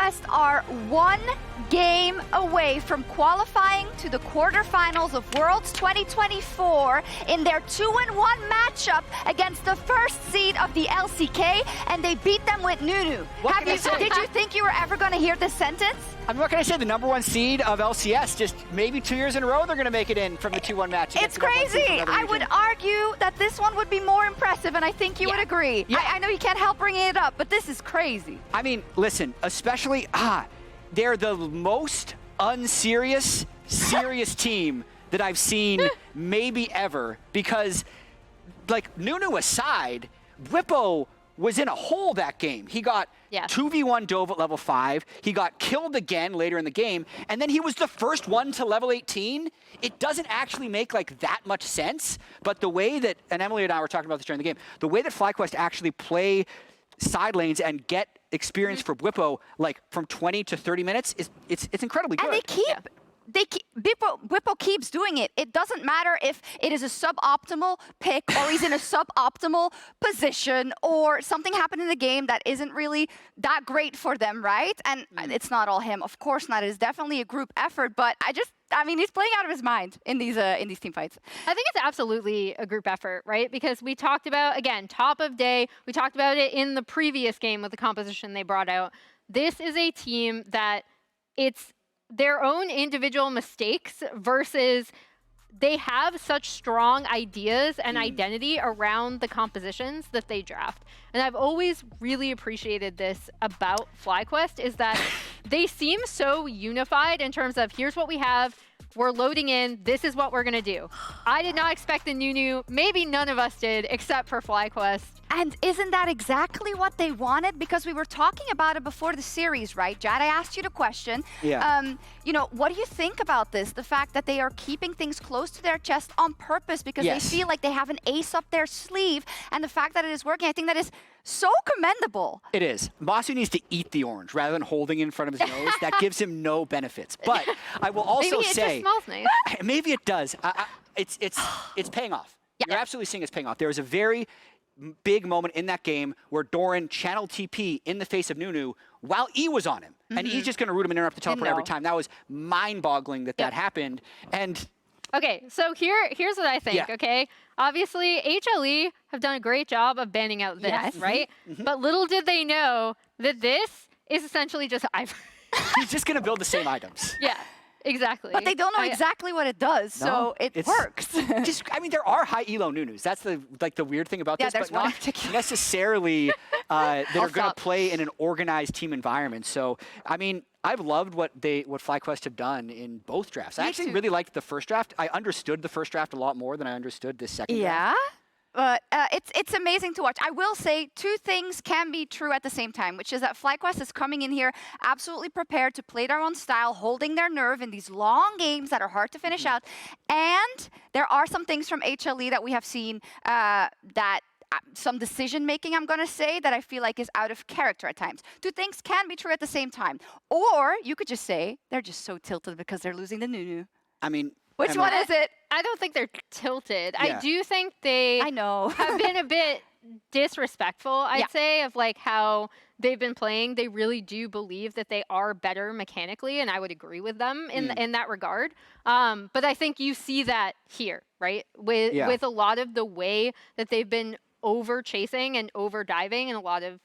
FlyQuest are 1 game away from qualifying to the quarterfinals of Worlds 2024 in their 2-1 matchup against the first seed of the LCK, and they beat them with Nunu. Did you think you were ever going to hear this sentence? I mean, what can I say? The #1 seed of LCS, just maybe 2 years in a row, they're going to make it in from the 2-1 match. It's crazy. I would argue that this one would be more impressive, and I think you would agree. Yeah. I know you can't help bringing it up, but this is crazy. I mean, listen, especially, they're the most unserious, serious team that I've seen maybe ever, because, like, Nunu aside, Bwipo was in a hole that game. He got 2v1 dove at level 5. He got killed again later in the game, and then he was the first one to level 18. It doesn't actually make like that much sense, but the way that, and Emily and I were talking about this during the game, the way that FlyQuest actually play side lanes and get experience for Bwipo, like from 20 to 30 minutes, it's incredibly good. And Bwipo keeps doing it. It doesn't matter if it is a suboptimal pick or he's in a suboptimal position or something happened in the game that isn't really that great for them, right? And it's not all him, of course not. It's definitely a group effort, but I mean, he's playing out of his mind in these team fights. I think it's absolutely a group effort, right? Because we talked about, again, top of day. We talked about it in the previous game with the composition they brought out. This is a team that it's their own individual mistakes versus they have such strong ideas and identity around the compositions that they draft. And I've always really appreciated this about FlyQuest, is that they seem so unified in terms of, here's what we have, we're loading in, this is what we're gonna do. I did not expect the Nunu, maybe none of us did, except for FlyQuest. And isn't that exactly what they wanted? Because we were talking about it before the series, right? Jad, I asked you the question. Yeah. You know, what do you think about this? The fact that they are keeping things close to their chest on purpose because they feel like they have an ace up their sleeve, and the fact that it is working, I think that is so commendable. It is. Massu needs to eat the orange rather than holding it in front of his nose. That gives him no benefits. But I will also say, maybe it just smells nice. Maybe it does. It's paying off. Yeah. You're absolutely seeing it's paying off. There was a very big moment in that game where Doran channeled TP in the face of Nunu while E was on him. And E's just going to root him and interrupt the teleport every time. That was mind-boggling that that happened. And okay, so here's what I think, okay? Obviously, HLE have done a great job of banning out this, right? But little did they know that this is essentially just Ivern. He's just going to build the same items. Yeah. Exactly. But they don't know exactly what it does, so it works. I mean, there are high elo Nunus. That's the weird thing about this, but not necessarily that are going to play in an organized team environment. So, I mean, I've loved what FlyQuest have done in both drafts. I actually really liked the first draft. I understood the first draft a lot more than I understood this second draft. But it's amazing to watch. I will say 2 things can be true at the same time, which is that FlyQuest is coming in here absolutely prepared to play their own style, holding their nerve in these long games that are hard to finish out. And there are some things from HLE that we have seen some decision-making, I'm going to say, that I feel like is out of character at times. 2 things can be true at the same time. Or you could just say they're just so tilted because they're losing the Nunu. I mean, which one is it? I don't think they're tilted. I do think they have been a bit disrespectful, I'd say, of like how they've been playing. They really do believe that they are better mechanically, and I would agree with them in that regard. But I think you see that here, right? With a lot of the way that they've been over chasing and over diving in a lot of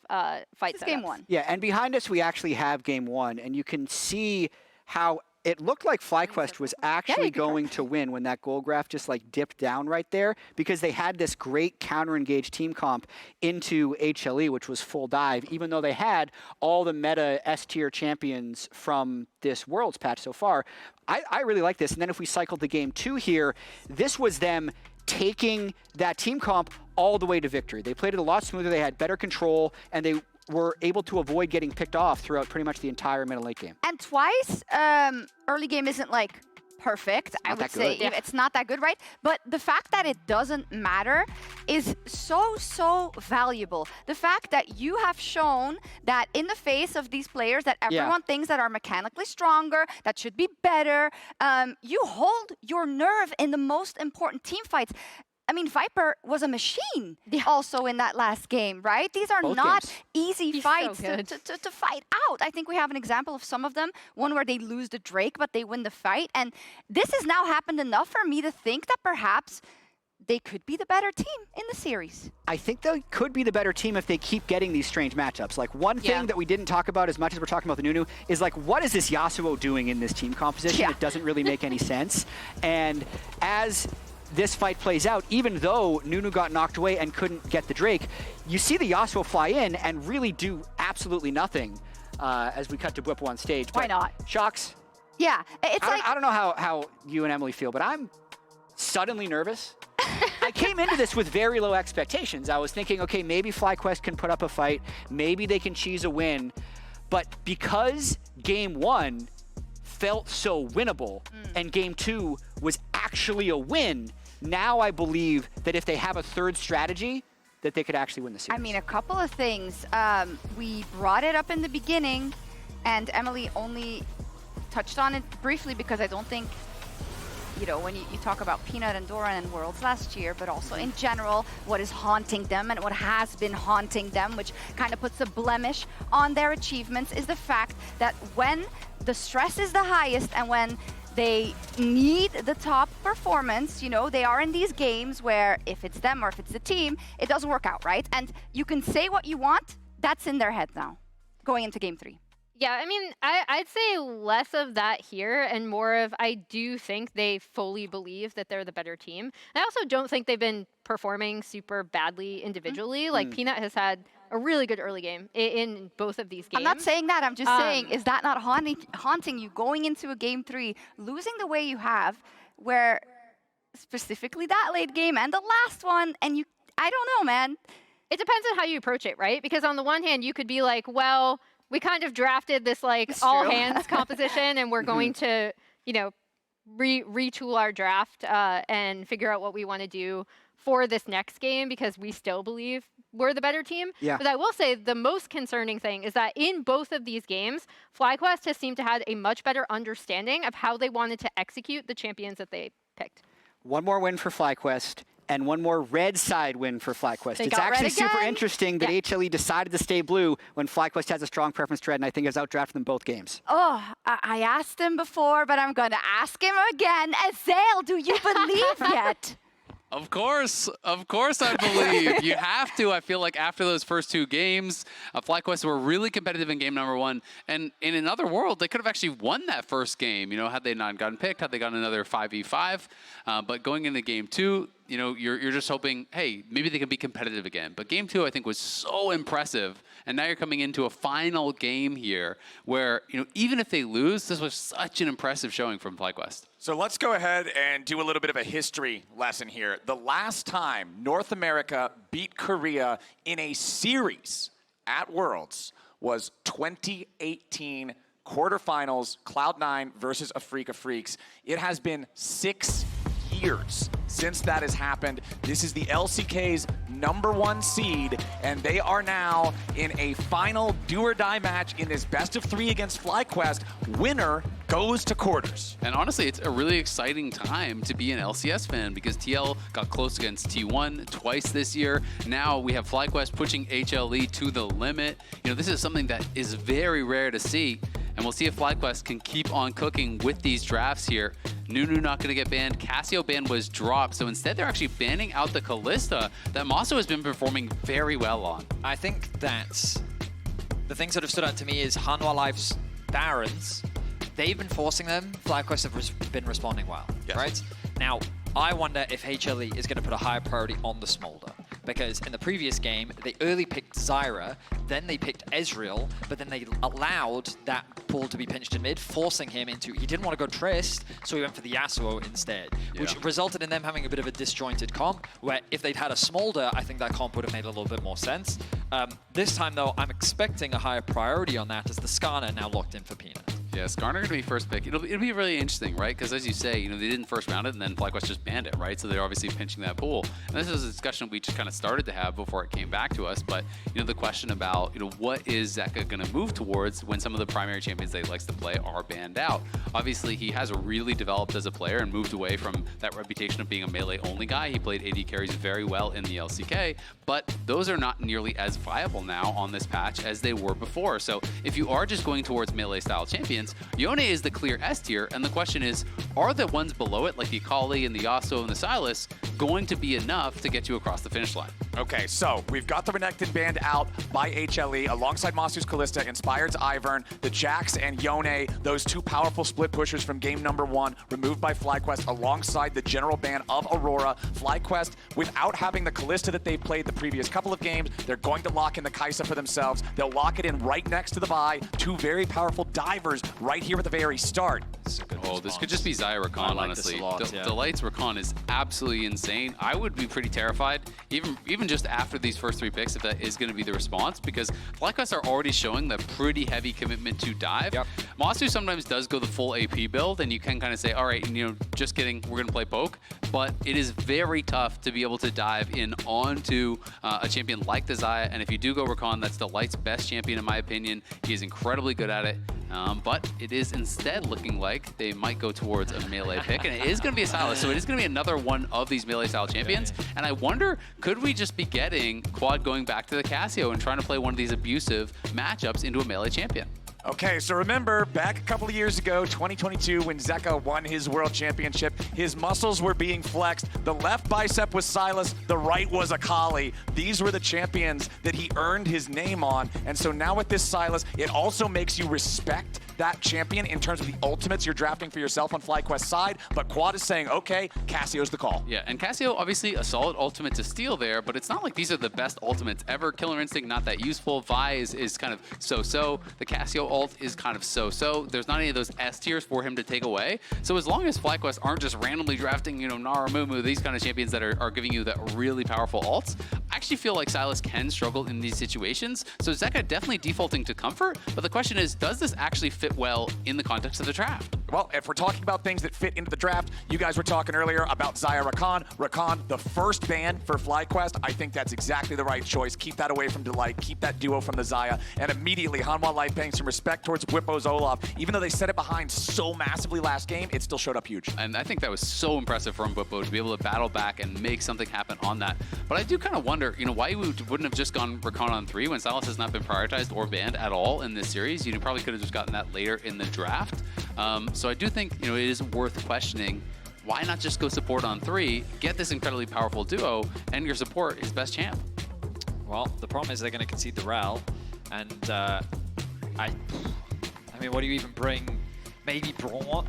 fights. Game 1. Yeah, and behind us we actually have game 1, and you can see how it looked like FlyQuest was actually going to win when that goal graph just like dipped down right there, because they had this great counter-engaged team comp into HLE, which was full dive, even though they had all the meta S-tier champions from this Worlds patch so far. I really like this. And then if we cycled to game 2 here, this was them taking that team comp all the way to victory. They played it a lot smoother, they had better control, and they were able to avoid getting picked off throughout pretty much the entire middle late game. And twice, early game isn't like perfect, I would say. It's not that good, right? But the fact that it doesn't matter is so valuable. The fact that you have shown that in the face of these players that everyone thinks that are mechanically stronger, that should be better, you hold your nerve in the most important team fights. I mean, Viper was a machine also in that last game, right? These are Both not games. easy He's fights so good. to fight out. I think we have an example of some of them, one where they lose the Drake, but they win the fight. And this has now happened enough for me to think that perhaps they could be the better team in the series. I think they could be the better team if they keep getting these strange matchups. Like, one thing that we didn't talk about as much as we're talking about the Nunu is, like, what is this Yasuo doing in this team composition? Yeah. It doesn't really make any sense. And as this fight plays out, even though Nunu got knocked away and couldn't get the Drake, you see the Yasuo fly in and really do absolutely nothing as we cut to Bwipo on stage. Why not? Shocks. Yeah, it's I don't know how you and Emily feel, but I'm suddenly nervous. I came into this with very low expectations. I was thinking, okay, maybe FlyQuest can put up a fight. Maybe they can cheese a win. But because game 1 felt so winnable and game 2 was actually a win, now I believe that if they have a third strategy, that they could actually win the series. I mean, a couple of things. We brought it up in the beginning, and Emily only touched on it briefly because I don't think, you know, when you talk about Peanut and Doran and Worlds last year, but also in general, what is haunting them and what has been haunting them, which kind of puts a blemish on their achievements, is the fact that when the stress is the highest and when they need the top performance, you know, they are in these games where if it's them or if it's the team, it doesn't work out, right? And you can say what you want, that's in their head now, going into game 3. Yeah, I mean, I'd say less of that here and more of I do think they fully believe that they're the better team. I also don't think they've been performing super badly individually. Like, Peanut has had a really good early game in both of these games. I'm not saying that. I'm just saying, is that not haunting you going into a game 3, losing the way you have, where specifically that late game and the last one, and you, I don't know, man. It depends on how you approach it, right? Because on the one hand, you could be like, well, we kind of drafted this like all hands composition and we're going to, you know, retool our draft and figure out what we want to do for this next game because we still believe we're the better team. Yeah. But I will say the most concerning thing is that in both of these games, FlyQuest has seemed to have a much better understanding of how they wanted to execute the champions that they picked. One more win for FlyQuest and one more red side win for FlyQuest. They It's got red actually super again. interesting that HLE decided to stay blue when FlyQuest has a strong preference to red, and I think has outdrafted them both games. Oh, I asked him before, but I'm going to ask him again. Zale, do you believe yet? Of course I believe. You have to. I feel like after those first 2 games, FlyQuest were really competitive in game number 1. And in another world, they could have actually won that first game, you know, had they not gotten picked, had they gotten another 5v5. But going into game 2, you know, you're just hoping, hey, maybe they can be competitive again. But game 2, I think, was so impressive. And now you're coming into a final game here where, you know, even if they lose, this was such an impressive showing from FlyQuest. So let's go ahead and do a little bit of a history lesson here. The last time North America beat Korea in a series at Worlds was 2018 quarterfinals, Cloud9 versus Afrika Freaks. It has been 6 years since that has happened. This is the LCK's #1 seed, and they are now in a final do-or-die match in this best-of-3 against FlyQuest. Winner goes to quarters. And honestly, it's a really exciting time to be an LCS fan because TL got close against T1 twice this year. Now we have FlyQuest pushing HLE to the limit. You know, this is something that is very rare to see. And we'll see if FlyQuest can keep on cooking with these drafts here. Nunu not going to get banned. Cassio ban was dropped. So instead, they're actually banning out the Callista that Massu has been performing very well on. I think that the things that have stood out to me is Hanwha Life's Barons. They've been forcing them. FlyQuest have been responding well, right? Now, I wonder if HLE is going to put a higher priority on the Smolder. Because in the previous game, they early picked Xayah, then they picked Ezreal, but then they allowed that pool to be pinched in mid, forcing him into, he didn't want to go Trist, so he went for the Yasuo instead, which resulted in them having a bit of a disjointed comp, where if they'd had a Smolder, I think that comp would have made a little bit more sense. This time though, I'm expecting a higher priority on that as the Skarner now locked in for Peanut. Yeah, Skarner going to be first pick. It'll be really interesting, right? Because as you say, they didn't first round it, and then FlyQuest just banned it, right? So they're obviously pinching that pool. And this is a discussion we just kind of started to have before it came back to us. But the question about what is Zeka going to move towards when some of the primary champions that he likes to play are banned out? Obviously, he has really developed as a player and moved away from that reputation of being a melee-only guy. He played AD carries very well in the LCK, but those are not nearly as viable now on this patch as they were before. So if you are just going towards melee-style champions, Yone is the clear S tier, and the question is, are the ones below it, like the Akali and the Yasuo and the Sylas, going to be enough to get you across the finish line? Okay, so we've got the Renekton banned out by HLE alongside Massu's Kalista, Inspired's Ivern, the Jax and Yone, those two powerful split pushers from game number 1, removed by FlyQuest alongside the general ban of Aurora. FlyQuest, without having the Kalista that they played the previous couple of games, they're going to lock in the Kai'Sa for themselves. They'll lock it in right next to the buy. Two very powerful divers right here at the very start. This could just be Xayah Rakan, honestly. The Lights Rakan is absolutely insane. I would be pretty terrified, even just after these first 3 picks, if that is going to be the response, because FlyQuest are already showing the pretty heavy commitment to dive. Yep. Massu sometimes does go the full AP build, and you can kind of say, all right, just kidding, we're going to play poke, but it is very tough to be able to dive in onto a champion like the Xayah, and if you do go Rakan, that's the Lights' best champion in my opinion. He is incredibly good at it. But it is instead looking like they might go towards a melee pick, and it is going to be a Sylas, so it is going to be another one of these melee-style champions. And I wonder, could we just be getting Quad going back to the Cassio and trying to play one of these abusive matchups into a melee champion? Okay, so remember, back a couple of years ago, 2022, when Zeka won his world championship, his muscles were being flexed. The left bicep was Sylas, the right was Akali. These were the champions that he earned his name on. And so now with this Sylas, it also makes you respect that champion in terms of the ultimates you're drafting for yourself on FlyQuest's side. But Quad is saying, okay, Cassio's the call. Yeah, and Cassio, obviously a solid ultimate to steal there, but it's not like these are the best ultimates ever. Killer Instinct, not that useful. Vi is kind of so-so. The Cassio ult is kind of so-so. There's not any of those S tiers for him to take away. So as long as FlyQuest aren't just randomly drafting, Gnar, Mumu, these kind of champions that are giving you that really powerful ults, I actually feel like Sylas can struggle in these situations. So Zeka definitely defaulting to comfort, but the question is, does this actually fit well in the context of the draft? Well, if we're talking about things that fit into the draft, you guys were talking earlier about Xayah Rakan. Rakan, the first ban for FlyQuest. I think that's exactly the right choice. Keep that away from Delight. Keep that duo from the Xayah. And immediately, Hanwha Life paying some respect towards Bwipo's Olaf. Even though they set it behind so massively last game, it still showed up huge. And I think that was so impressive from Bwipo to be able to battle back and make something happen on that. But I do kind of wonder, why we wouldn't have just gone Rakan on 3 when Sylas has not been prioritized or banned at all in this series. You probably could have just gotten that later in the draft. So I do think, it is worth questioning. Why not just go support on 3, get this incredibly powerful duo, and your support is best champ? Well, the problem is they're going to concede the Rell, and I mean, what do you even bring? Maybe Braum?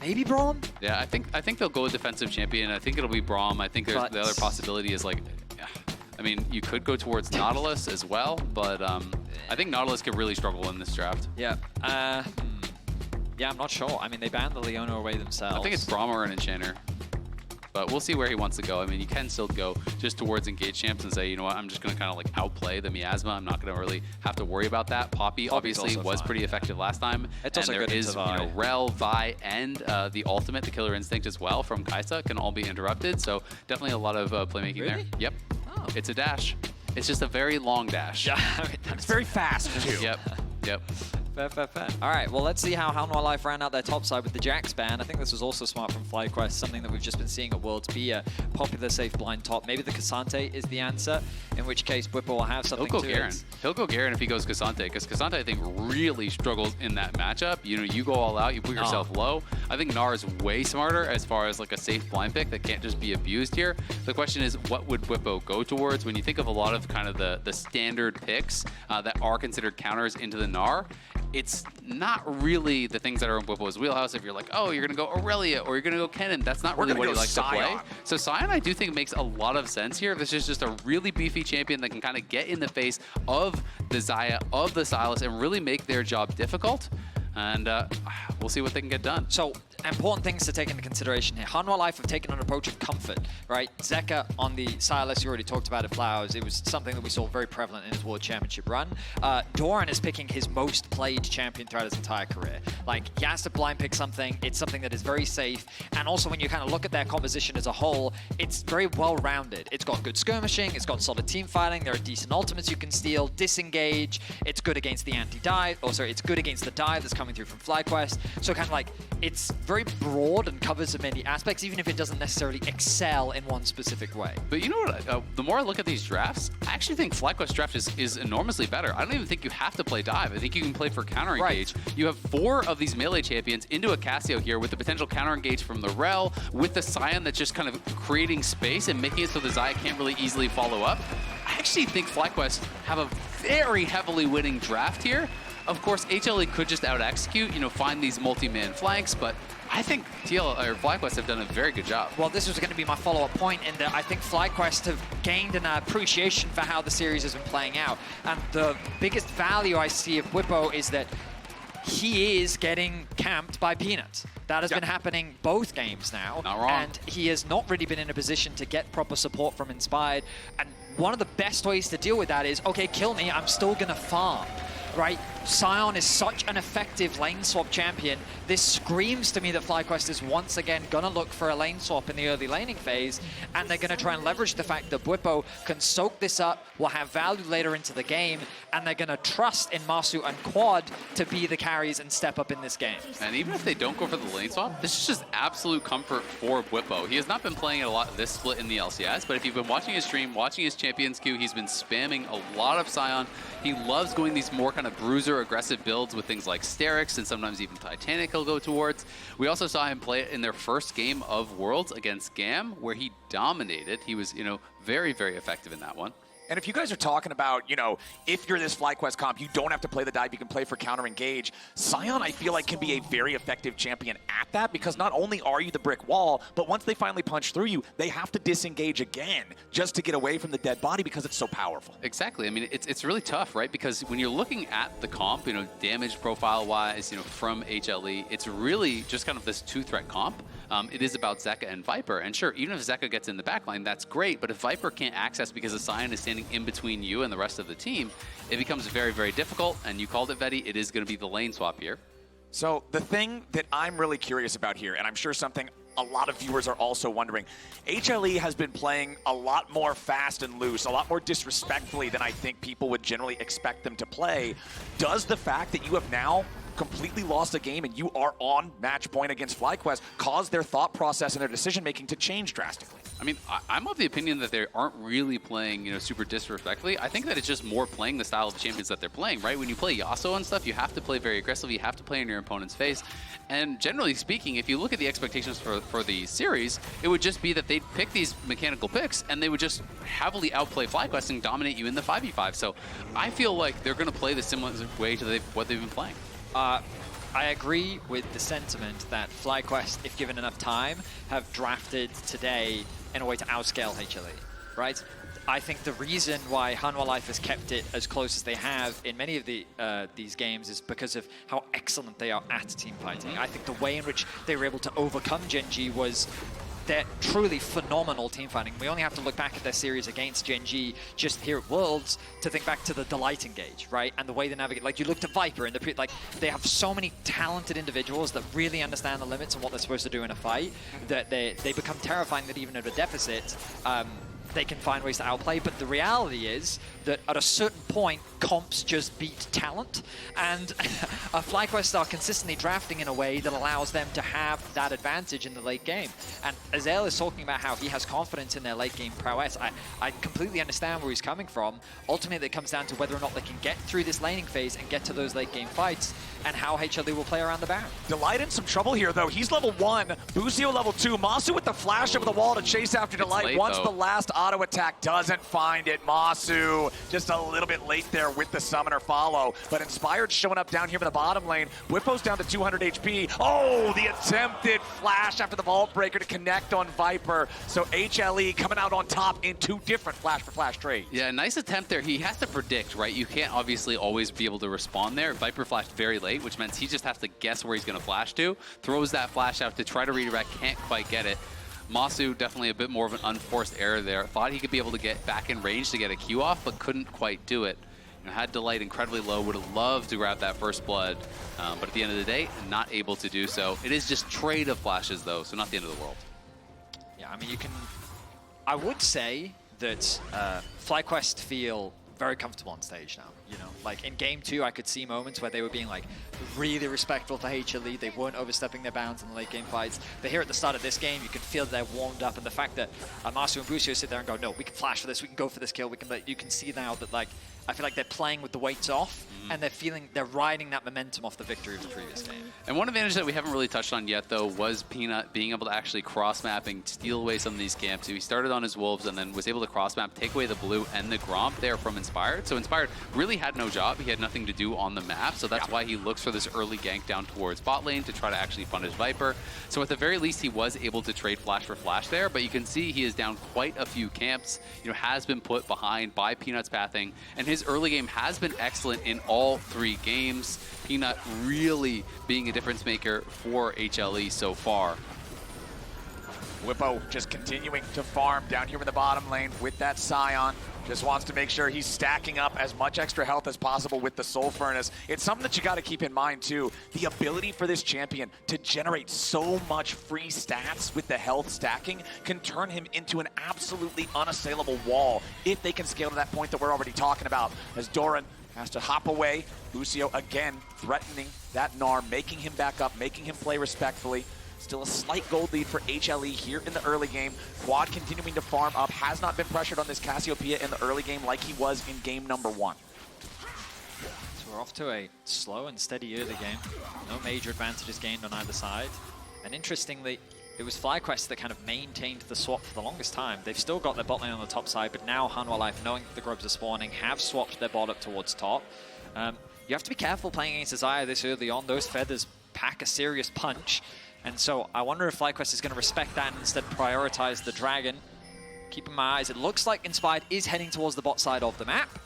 Maybe Braum? Yeah, I think they'll go with defensive champion. I think it'll be Braum. I think the other possibility is I mean, you could go towards Nautilus as well, but I think Nautilus could really struggle in this draft. Yeah. Yeah, I'm not sure. I mean, they banned the Leona away themselves. I think it's Braum or an Enchanter. But we'll see where he wants to go. I mean, you can still go just towards engaged champs and say, you know what, I'm just going to kind of outplay the Miasma. I'm not going to really have to worry about that. Poppy obviously was pretty effective last time. It's also and there good is, Rell, Vi, and the ultimate, the Killer Instinct as well from Kai'Sa can all be interrupted. So definitely a lot of playmaking there. Yep. Oh. It's a dash. It's just a very long dash. Yeah, I mean, it's very fast, too. Yep. Yep. Fair. All right, well, let's see how Hanwha Life ran out their top side with the Jax ban. I think this was also smart from FlyQuest, something that we've just been seeing at Worlds be a popular safe blind top. Maybe the Cassante is the answer, in which case Bwipo will have something to it. He'll go Garen if he goes Cassante, because Cassante, I think, really struggles in that matchup. You go all out, you put yourself low. I think Gnar is way smarter as far as a safe blind pick that can't just be abused here. The question is, what would Bwipo go towards? When you think of a lot of kind of the standard picks that are considered counters into the Gnar, it's not really the things that are in Bwipo's wheelhouse. If you're like, oh, you're going to go Aurelia or you're going to go Kennen, that's not really what he likes to play. So Sion, I do think, makes a lot of sense here. This is just a really beefy champion that can kind of get in the face of the Xayah, of the Sylas, and really make their job difficult. And we'll see what they can get done. So important things to take into consideration here. Hanwha Life have taken an approach of comfort, right? Zeka on the Sylas, you already talked about it, Flowers. It was something that we saw very prevalent in his World Championship run. Doran is picking his most played champion throughout his entire career. Like, he has to blind pick something. It's something that is very safe. And also, when you kind of look at their composition as a whole, it's very well-rounded. It's got good skirmishing. It's got solid team fighting. There are decent ultimates you can steal, disengage. It's good against the anti-dive. Oh, sorry, it's good against the dive that's coming through from FlyQuest. So kind of like, it's very broad and covers many aspects, even if it doesn't necessarily excel in one specific way. But you know what? The more I look at these drafts, I actually think FlyQuest draft is enormously better. I don't even think you have to play dive. I think you can play for counter engage. Right. You have 4 of these melee champions into a Cassio here with the potential counter engage from the Rell, with the Sion that's just kind of creating space and making it so the Xayah can't really easily follow up. I actually think FlyQuest have a very heavily winning draft here. Of course, HLE could just out-execute, find these multi-man flanks, but I think FlyQuest have done a very good job. Well, this was going to be my follow-up point in that I think FlyQuest have gained an appreciation for how the series has been playing out. And the biggest value I see of Bwipo is that he is getting camped by Peanuts. That has been happening both games now. Not wrong. And he has not really been in a position to get proper support from Inspired. And one of the best ways to deal with that is, okay, kill me, I'm still going to farm. Right? Sion is such an effective lane swap champion. This screams to me that FlyQuest is once again gonna look for a lane swap in the early laning phase, and they're gonna try and leverage the fact that Bwipo can soak this up, will have value later into the game, and they're gonna trust in Massu and Quad to be the carries and step up in this game. And even if they don't go for the lane swap, this is just absolute comfort for Bwipo. He has not been playing it a lot this split in the LCS, but if you've been watching his stream, watching his champions queue, he's been spamming a lot of Sion. He loves going these more kind of bruiser aggressive builds with things like Sterix and sometimes even Titanic he'll go towards. We also saw him play it in their first game of Worlds against GAM, where he dominated. He was, very, very effective in that one. And if you guys are talking about, if you're this FlyQuest comp, you don't have to play the dive, you can play for counter engage. Sion, I feel like, can be a very effective champion at that, because not only are you the brick wall, but once they finally punch through you, they have to disengage again just to get away from the dead body because it's so powerful. Exactly. I mean, it's really tough, right? Because when you're looking at the comp, damage profile-wise, from HLE, it's really just kind of this 2-threat comp. It is about Zeka and Viper. And sure, even if Zeka gets in the backline, that's great. But if Viper can't access because the Sion is standing in between you and the rest of the team, it becomes very, very difficult. And you called it, Vetty, it is going to be the lane swap here. So the thing that I'm really curious about here, and I'm sure something a lot of viewers are also wondering, HLE has been playing a lot more fast and loose, a lot more disrespectfully than I think people would generally expect them to play. Does the fact that you have now completely lost a game and you are on match point against FlyQuest cause their thought process and their decision-making to change drastically? I mean, I'm of the opinion that they aren't really playing, super disrespectfully. I think that it's just more playing the style of champions that they're playing, right? When you play Yasuo and stuff, you have to play very aggressively. You have to play in your opponent's face. And generally speaking, if you look at the expectations for the series, it would just be that they'd pick these mechanical picks and they would just heavily outplay FlyQuest and dominate you in the 5v5. So I feel like they're going to play the similar way to what they've been playing. I agree with the sentiment that FlyQuest, if given enough time, have drafted today in a way to outscale HLE, right? I think the reason why Hanwha Life has kept it as close as they have in many of these games is because of how excellent they are at team fighting. I think the way in which they were able to overcome Gen.G was they're truly phenomenal team fighting. We only have to look back at their series against Gen.G just here at Worlds to think back to the Delight engage, right? And the way they navigate. Like, you looked at Viper, and they have so many talented individuals that really understand the limits and what they're supposed to do in a fight, that they become terrifying that even at a deficit, they can find ways to outplay. But the reality is that at a certain point, comps just beat talent, and FlyQuest are consistently drafting in a way that allows them to have that advantage in the late game. And Azael is talking about how he has confidence in their late game prowess. I completely understand where he's coming from. Ultimately, it comes down to whether or not they can get through this laning phase and get to those late game fights, and how HLE will play around the Baron. Delight in some trouble here, though. He's level 1, Busio level 2, Massu with the flash over the wall to chase after Delight once the last auto attack doesn't find it. Massu just a little bit late there with the summoner follow, but Inspired showing up down here in the bottom lane. Bwipo's down to 200 HP. Oh, the attempted flash after the Vault Breaker to connect on Viper. So HLE coming out on top in 2 different flash for flash trades. Yeah, nice attempt there. He has to predict, right? You can't obviously always be able to respond there. Viper flashed very late, which means he just has to guess where he's going to flash to. Throws that flash out to try to redirect, can't quite get it. Massu definitely a bit more of an unforced error there. Thought he could be able to get back in range to get a Q off, but couldn't quite do it. You know, had Delight incredibly low, would have loved to grab that first blood, but at the end of the day, not able to do so. It is just trade of flashes though, so not the end of the world. Yeah, I mean, you can... I would say that FlyQuest feel very comfortable on stage now. You know, like in game 2, I could see moments where they were being like really respectful to HLE. They weren't overstepping their bounds in the late game fights. But here at the start of this game, you can feel they're warmed up, and the fact that Massu and Busio sit there and go, no, we can flash for this, we can go for this kill, we can. You can see now that like I feel like they're playing with the weights off, and they're riding that momentum off the victory of the previous game. And one advantage that we haven't really touched on yet, though, was Peanut being able to actually cross-map and steal away some of these camps. He started on his Wolves and then was able to cross-map, take away the blue and the Gromp there from Inspired. So Inspired really had no job. He had nothing to do on the map, so that's why he looks for this early gank down towards bot lane to try to actually punish Viper. So at the very least, he was able to trade flash for flash there, but you can see he is down quite a few camps, you know, has been put behind by Peanut's pathing, and his early game has been excellent in all 3 games. Peanut really being a difference maker for HLE so far. Bwipo just continuing to farm down here in the bottom lane with that Sion. Just wants to make sure he's stacking up as much extra health as possible with the Soul Furnace. It's something that you got to keep in mind too. The ability for this champion to generate so much free stats with the health stacking can turn him into an absolutely unassailable wall if they can scale to that point that we're already talking about. As Doran has to hop away, Busio again threatening that Gnar, making him back up, making him play respectfully. Still a slight gold lead for HLE here in the early game. Quad continuing to farm up, has not been pressured on this Cassiopeia in the early game like he was in game number 1. So we're off to a slow and steady early game. No major advantages gained on either side. And interestingly, it was FlyQuest that kind of maintained the swap for the longest time. They've still got their bot lane on the top side, but now Hanwha Life, knowing that the grubs are spawning, have swapped their bot up towards top. You have to be careful playing against Xayah this early on. Those feathers pack a serious punch. And so I wonder if FlyQuest is going to respect that and instead prioritize the dragon. Keeping my eyes, it looks like Inspired is heading towards the bot side of the map.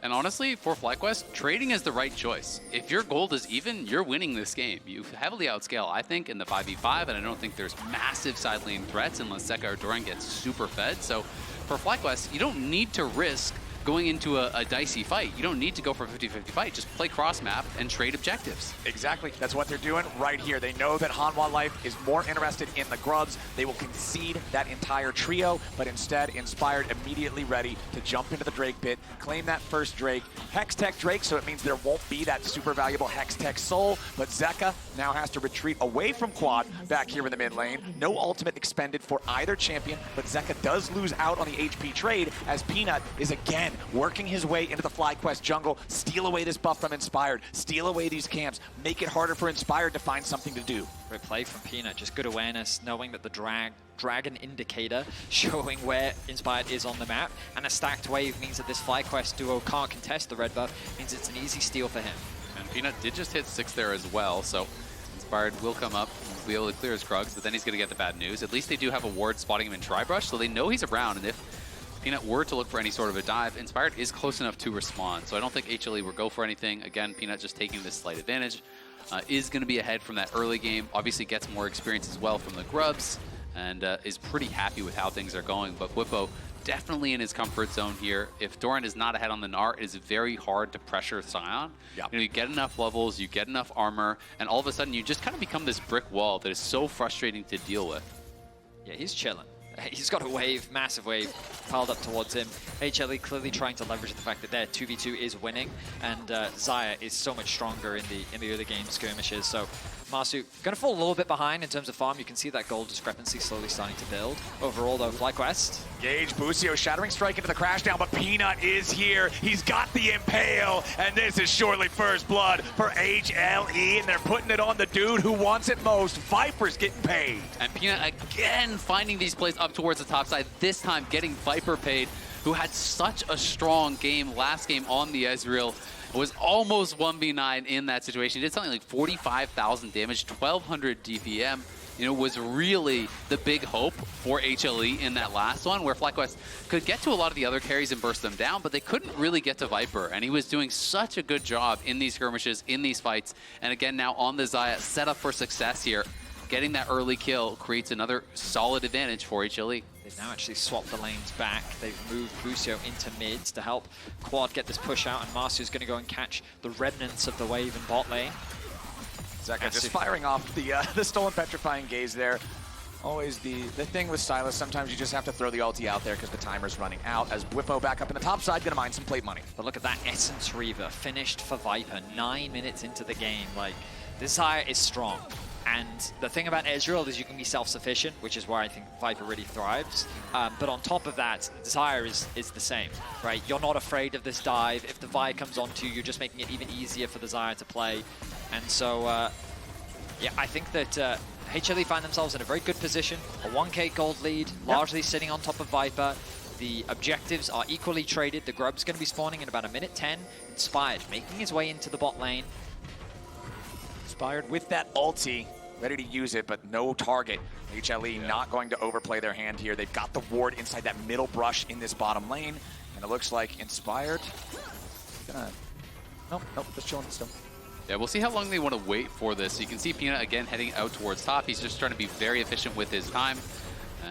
And honestly, for FlyQuest, trading is the right choice. If your gold is even, you're winning this game. You heavily outscale, I think, in the 5v5, and I don't think there's massive side lane threats unless Zeka or Doran gets super fed. So for FlyQuest, you don't need to risk going into a dicey fight. You don't need to go for a 50-50 fight. Just play cross-map and trade objectives. Exactly. That's what they're doing right here. They know that Hanwha Life is more interested in the grubs. They will concede that entire trio, but instead Inspired immediately ready to jump into the Drake pit, claim that first Drake, Hex Tech Drake, so it means there won't be that super valuable Hex Tech Soul, but Zeka now has to retreat away from Quad back here in the mid lane. No ultimate expended for either champion, but Zeka does lose out on the HP trade as Peanut is again working his way into the FlyQuest jungle, steal away this buff from Inspired, steal away these camps, make it harder for Inspired to find something to do. Great play from Peanut, just good awareness, knowing that the dragon indicator showing where Inspired is on the map, and a stacked wave means that this FlyQuest duo can't contest the red buff, means it's an easy steal for him. And Peanut did just hit 6 there as well, so Inspired will come up, be able to clear his Krugs, but then he's going to get the bad news. At least they do have a ward spotting him in Tribrush, so they know he's around, and if Peanut were to look for any sort of a dive, Inspired is close enough to respond. So I don't think HLE will go for anything. Again, Peanut just taking this slight advantage. Is going to be ahead from that early game. Obviously gets more experience as well from the grubs and is pretty happy with how things are going. But Bwipo definitely in his comfort zone here. If Doran is not ahead on the Gnar, it is very hard to pressure Sion. Yep. You know, you get enough levels, you get enough armor, and all of a sudden you just kind of become this brick wall that is so frustrating to deal with. Yeah, he's chilling. He's got a wave, massive wave, piled up towards him. HLE clearly trying to leverage the fact that their 2v2 is winning, and Xayah is so much stronger in the early game skirmishes. So Massu going to fall a little bit behind in terms of farm. You can see that gold discrepancy slowly starting to build. Overall, though, FlyQuest. Gage, Busio, Shattering Strike into the Crashdown, but Peanut is here. He's got the Impale, and this is surely first blood for HLE, and they're putting it on the dude who wants it most. Viper's getting paid. And Peanut again finding these plays up towards the top side, this time getting Viper paid, who had such a strong game last game on the Ezreal. Was almost 1v9 in that situation. He did something like 45,000 damage, 1,200 DPM. You know, was really the big hope for HLE in that last one, where FlyQuest could get to a lot of the other carries and burst them down, but they couldn't really get to Viper. And he was doing such a good job in these skirmishes, in these fights. And again, now on the Xayah, set up for success here. Getting that early kill creates another solid advantage for HLE. They've now actually swapped the lanes back. They've moved Busio into mids to help Quad get this push out, and Massu's going to go and catch the remnants of the wave in bot lane. Zeka just firing off the Stolen Petrifying Gaze there. Always the thing with Sylas, sometimes you just have to throw the ulti out there because the timer's running out. As Bwipo back up in the top side, gonna mine some plate money. But look at that Essence Reaver finished for Viper 9 minutes into the game. Like, this Xayah is strong. And the thing about Ezreal is you can be self-sufficient, which is where I think Viper really thrives. But on top of that, Xayah is the same, right? You're not afraid of this dive. If the Vi comes onto you, you're just making it even easier for the Xayah to play. And so, yeah, I think that HLE find themselves in a very good position. A 1k gold lead, largely sitting on top of Viper. The objectives are equally traded. The Grub's going to be spawning in about a minute 10. Inspired, making his way into the bot lane. Inspired with that ulti, ready to use it, but no target. HLE not going to overplay their hand here. They've got the ward inside that middle brush in this bottom lane, and it looks like Inspired gonna... Nope, just chilling still. Yeah, we'll see how long they want to wait for this. You can see Peanut again heading out towards top. He's just trying to be very efficient with his time.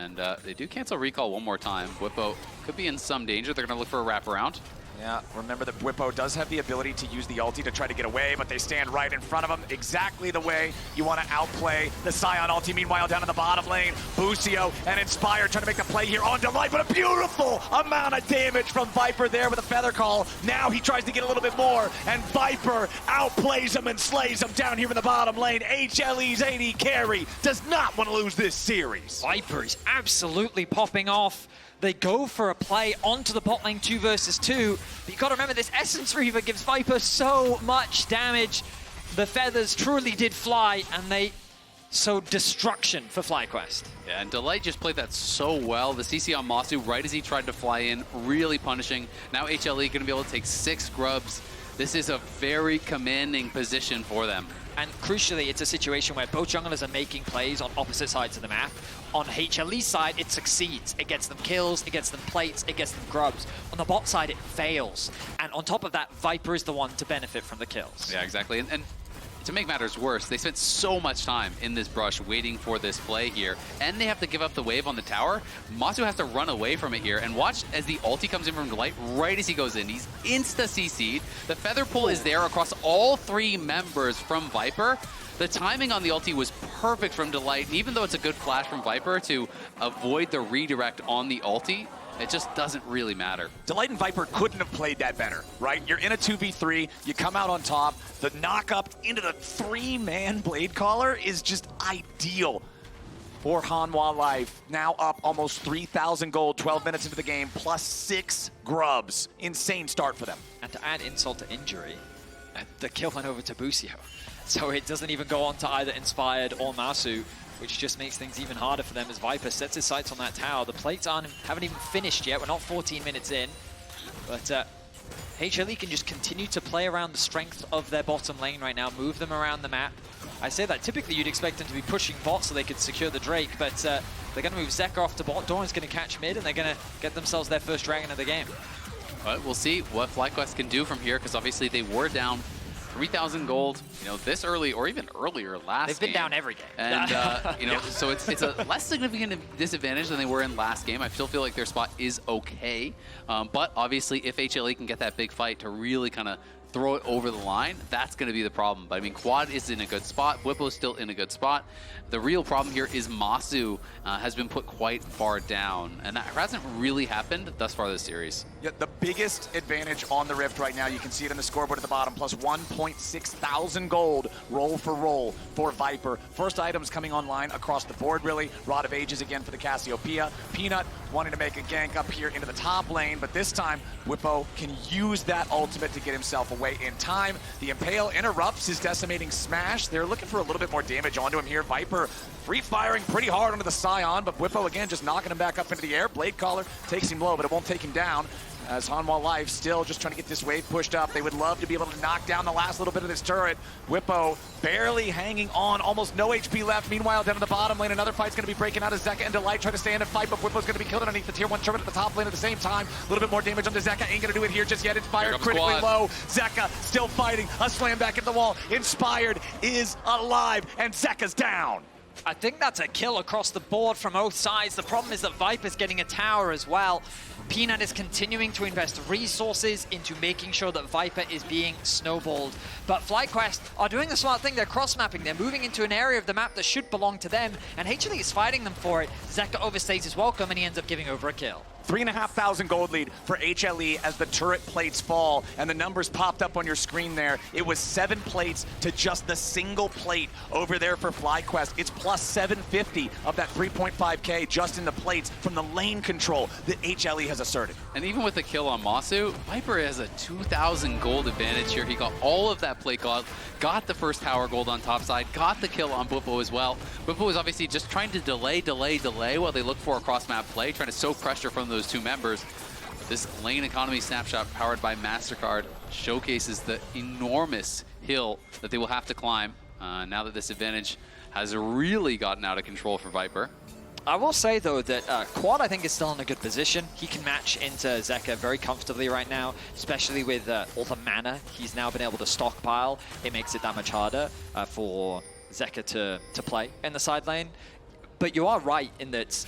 And they do cancel recall one more time. Bwipo could be in some danger. They're going to look for a wraparound. Yeah, remember that Bwipo does have the ability to use the ulti to try to get away, but they stand right in front of him exactly the way you want to outplay the Sion ulti. Meanwhile, down in the bottom lane, Busio and Inspire trying to make the play here on Delight, but a beautiful amount of damage from Viper there with a Feather Call. Now he tries to get a little bit more, and Viper outplays him and slays him down here in the bottom lane. HLE's AD carry does not want to lose this series. Viper is absolutely popping off. They go for a play onto the bot lane 2 versus 2. But you got to remember, this Essence Reaver gives Viper so much damage. The feathers truly did fly, and they sowed destruction for FlyQuest. Yeah, and Delight just played that so well. The CC on Massu right as he tried to fly in, really punishing. Now HLE going to be able to take 6 grubs. This is a very commanding position for them. And crucially, it's a situation where both junglers are making plays on opposite sides of the map. On HLE's side, it succeeds. It gets them kills, it gets them plates, it gets them grubs. On the bot side, it fails. And on top of that, Viper is the one to benefit from the kills. Yeah, exactly. And to make matters worse, they spent so much time in this brush waiting for this play here, and they have to give up the wave on the tower. Massu has to run away from it here, and watch as the ulti comes in from Delight right as he goes in. He's insta-CC'd. The feather pull is there across all 3 members from Viper. The timing on the ulti was perfect from Delight, and even though it's a good flash from Viper to avoid the redirect on the ulti, it just doesn't really matter. Delight and Viper couldn't have played that better, right? You're in a 2v3, you come out on top, the knock up into the 3-man Blade Caller is just ideal for Hanwha Life. Now up almost 3,000 gold, 12 minutes into the game, plus 6 grubs. Insane start for them. And to add insult to injury, the kill went over to Busio. So it doesn't even go on to either Inspired or Massu, which just makes things even harder for them as Viper sets his sights on that tower. The plates haven't even finished yet. We're not 14 minutes in. But HLE can just continue to play around the strength of their bottom lane right now, move them around the map. I say that typically you'd expect them to be pushing bot so they could secure the Drake, but they're going to move Zeka off to bot. Doran's going to catch mid, and they're going to get themselves their first dragon of the game. But we'll see what FlyQuest can do from here, because obviously they were down 3,000 gold, you know, this early or even earlier last game. They've been down every game. And, you know, so it's a less significant disadvantage than they were in last game. I still feel like their spot is okay. But obviously, if HLE can get that big fight to really kind of throw it over the line, that's going to be the problem. But I mean, Quad is in a good spot. Bwipo's still in a good spot. The real problem here is Massu has been put quite far down, and that hasn't really happened thus far this series. Yeah, the biggest advantage on the Rift right now, you can see it on the scoreboard at the bottom, plus 1.6 thousand gold, roll for roll for Viper. First items coming online across the board, really. Rod of Ages again for the Cassiopeia. Peanut wanting to make a gank up here into the top lane, but this time, Bwipo can use that ultimate to get himself away in time. The Impale interrupts his decimating smash. They're looking for a little bit more damage onto him here. Viper free-firing pretty hard onto the Sion, but Bwipo again just knocking him back up into the air. Blade Caller takes him low, but it won't take him down. As Hanwha Life still just trying to get this wave pushed up. They would love to be able to knock down the last little bit of this turret. Bwipo barely hanging on, almost no HP left. Meanwhile, down in the bottom lane, another fight's going to be breaking out as Zeka and Delight try to stay in and fight, but Bwipo's going to be killed underneath the tier 1 turret at the top lane at the same time. A little bit more damage onto Zeka. Ain't going to do it here just yet. Inspired critically low. Zeka still fighting. A slam back at the wall. Inspired is alive, and Zeka's down. I think that's a kill across the board from both sides. The problem is that Viper's getting a tower as well. Peanut is continuing to invest resources into making sure that Viper is being snowballed. But FlyQuest are doing the smart thing. They're cross-mapping. They're moving into an area of the map that should belong to them, and HLE is fighting them for it. Zeka overstays his welcome, and he ends up giving over a kill. 3,500 gold lead for HLE as the turret plates fall, and the numbers popped up on your screen there. It was 7 plates to just the single plate over there for FlyQuest. It's plus 750 of that 3.5k just in the plates from the lane control that HLE has asserted. And even with the kill on Massu, Viper has a 2,000 gold advantage here. He got all of that plate gold, got the first tower gold on top side, got the kill on Bwipo as well. Bwipo is obviously just trying to delay while they look for a cross-map play, trying to soak pressure from those two members. But this lane economy snapshot powered by MasterCard showcases the enormous hill that they will have to climb now that this advantage has really gotten out of control for Viper. I will say, though, that Quad, I think, is still in a good position. He can match into Zeka very comfortably right now, especially with all the mana he's now been able to stockpile. It makes it that much harder for Zeka to play in the side lane. But you are right in that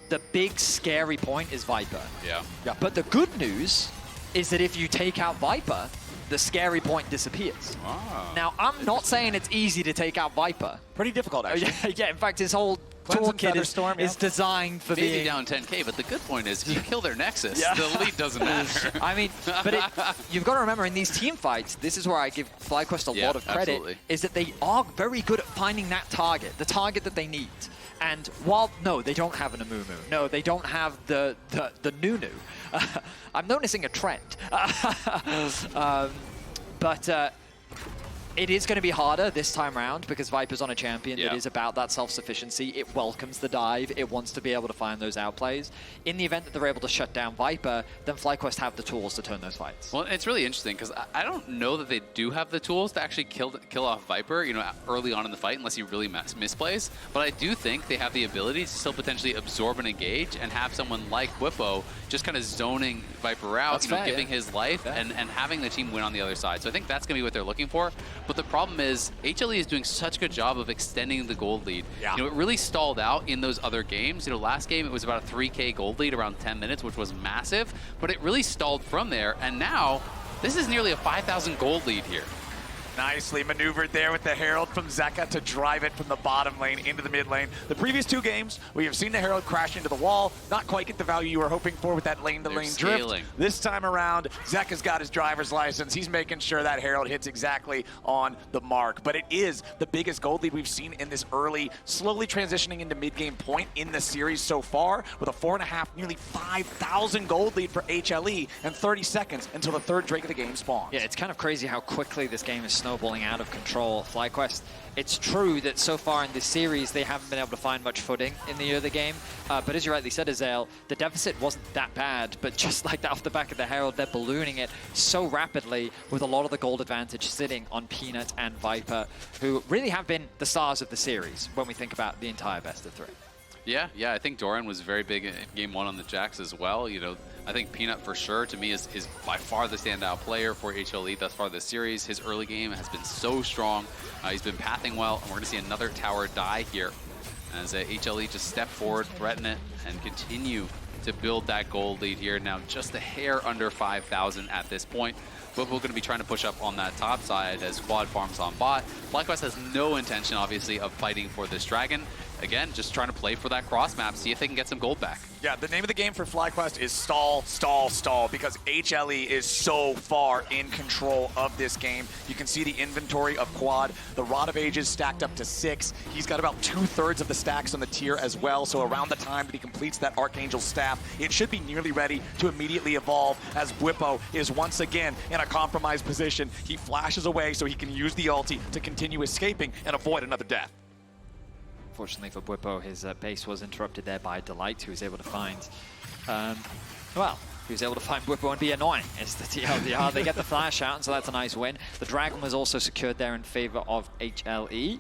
the big scary point is Viper. Yeah. But the good news is that if you take out Viper, the scary point disappears. Now, I'm not saying it's easy to take out Viper. Pretty difficult, actually. Yeah, in fact, his whole toolkit is designed for Maybe being down 10k, but the good point is if you kill their Nexus, the lead doesn't matter. I mean, but you've got to remember, in these team fights, this is where I give FlyQuest a lot of credit, is that they are very good at finding that target, the target that they need. And while, no, they don't have an Amumu. No, they don't have the Nunu. I'm noticing a trend. But it is going to be harder this time around because Viper's on a champion that is about that self-sufficiency. It welcomes the dive. It wants to be able to find those outplays. In the event that they're able to shut down Viper, then FlyQuest have the tools to turn those fights. Well, it's really interesting because I don't know that they do have the tools to actually kill off Viper, you know, early on in the fight, unless he really misplays. But I do think they have the ability to still potentially absorb and engage and have someone like Bwipo just kind of zoning Viper out, giving his life and having the team win on the other side. So I think that's going to be what they're looking for. But the problem is HLE is doing such a good job of extending the gold lead. You know, it really stalled out in those other games. You know, last game it was about a 3k gold lead around 10 minutes, which was massive, but it really stalled from there. And now this is nearly a 5,000 gold lead here. Nicely maneuvered there with the Herald from Zeka to drive it from the bottom lane into the mid lane. The previous 2 games, we have seen the Herald crash into the wall, not quite get the value you were hoping for with that lane-to-lane drift. This time around, Zeka's got his driver's license. He's making sure that Herald hits exactly on the mark. But it is the biggest gold lead we've seen in this early, slowly transitioning into mid-game point in the series so far, with a 4.5, nearly 5,000 gold lead for HLE and 30 seconds until the 3rd Drake of the game spawns. Yeah, it's kind of crazy how quickly this game is snowballing out of control. FlyQuest, it's true that so far in this series they haven't been able to find much footing in the early game, but as you rightly said, Azael, the deficit wasn't that bad, but just like that off the back of the Herald, they're ballooning it so rapidly with a lot of the gold advantage sitting on Peanut and Viper, who really have been the stars of the series when we think about the entire best of 3. Yeah, I think Doran was very big in game 1 on the Jax as well. You know, I think Peanut for sure, to me, is by far the standout player for HLE thus far this series. His early game has been so strong. He's been pathing well, and we're going to see another tower die here as HLE just step forward, threaten it, and continue to build that gold lead here. Now just a hair under 5,000 at this point. Bwipo going to be trying to push up on that top side as Quad farms on bot. FlyQuest has no intention, obviously, of fighting for this dragon. Again, just trying to play for that cross map, see if they can get some gold back. Yeah, the name of the game for FlyQuest is stall, stall, stall, because HLE is so far in control of this game. You can see the inventory of Quad. The Rod of Ages stacked up to 6. He's got about 2/3 of the stacks on the tier as well, so around the time that he completes that Archangel staff, it should be nearly ready to immediately evolve as Bwipo is once again in a compromised position. He flashes away so he can use the ulti to continue escaping and avoid another death. Fortunately for Bwipo, his base was interrupted there by Delight, who was able to find, well, he was able to find Bwipo and be annoying. It's the TLDR. They get the flash out, and so that's a nice win. The Dragon was also secured there in favor of HLE.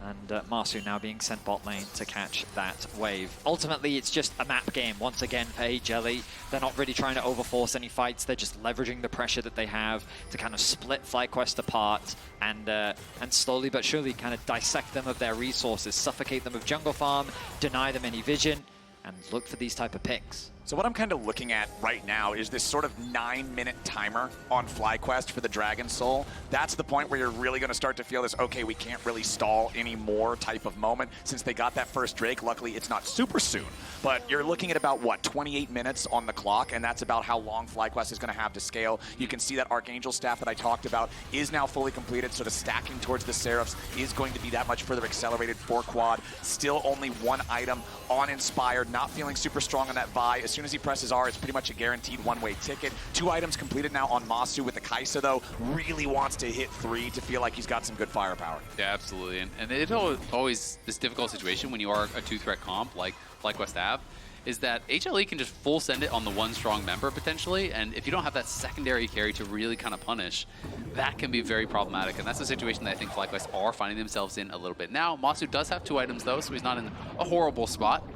And Massu now being sent bot lane to catch that wave. Ultimately, it's just a map game once again for HLE. They're not really trying to overforce any fights. They're just leveraging the pressure that they have to kind of split FlyQuest apart and slowly but surely kind of dissect them of their resources, suffocate them with jungle farm, deny them any vision, and look for these type of picks. So what I'm kind of looking at right now is this sort of 9-minute timer on FlyQuest for the Dragon Soul. That's the point where you're really going to start to feel this, okay, we can't really stall anymore type of moment. Since they got that first Drake, luckily it's not super soon. But you're looking at about, what, 28 minutes on the clock, and that's about how long FlyQuest is going to have to scale. You can see that Archangel staff that I talked about is now fully completed, so the stacking towards the Seraphs is going to be that much further accelerated for Quad. Still only one item on Inspired, not feeling super strong on that Vi. As soon as he presses R, it's pretty much a guaranteed one-way ticket. 2 items completed now on Massu with the Kai'Sa, though. Really wants to hit 3 to feel like he's got some good firepower. Yeah, absolutely. And it's always this difficult situation when you are a 2-threat comp like FlyQuest have, is that HLE can just full send it on the one strong member potentially, and if you don't have that secondary carry to really kind of punish, that can be very problematic, and that's the situation that I think FlyQuest are finding themselves in a little bit now. Massu does have 2 items though, so he's not in a horrible spot,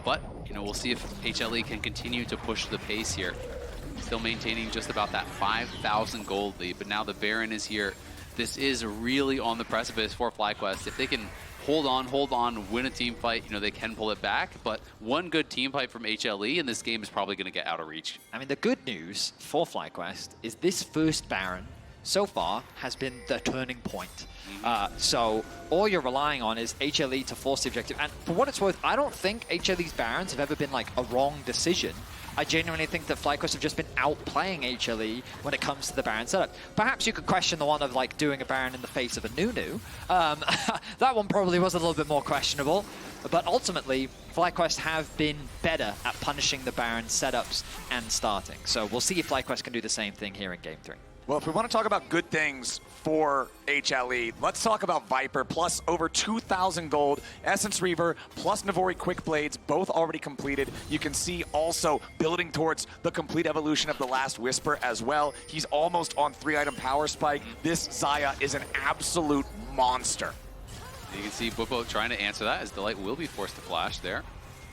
but you know, we'll see if HLE can continue to push the pace here. Still maintaining just about that 5,000 gold lead, but now the Baron is here. This is really on the precipice for FlyQuest. If they can hold on, win a team fight, you know, they can pull it back, but one good team fight from HLE and this game is probably going to get out of reach. I mean, the good news for FlyQuest is this first Baron so far has been the turning point. So all you're relying on is HLE to force the objective. And for what it's worth, I don't think HLE's Barons have ever been like a wrong decision. I genuinely think that FlyQuest have just been outplaying HLE when it comes to the Baron setup. Perhaps you could question the one of like doing a Baron in the face of a Nunu. That one probably was a little bit more questionable. But ultimately, FlyQuest have been better at punishing the Baron setups and starting. So we'll see if FlyQuest can do the same thing here in Game 3. Well, if we want to talk about good things for HLE, let's talk about Viper, plus over 2,000 gold, Essence Reaver, plus Navori Quick Blades, both already completed. You can see also building towards the complete evolution of the Last Whisper as well. He's almost on 3-item power spike. This Xayah is an absolute monster. You can see Bwipo trying to answer that as Delight will be forced to flash there.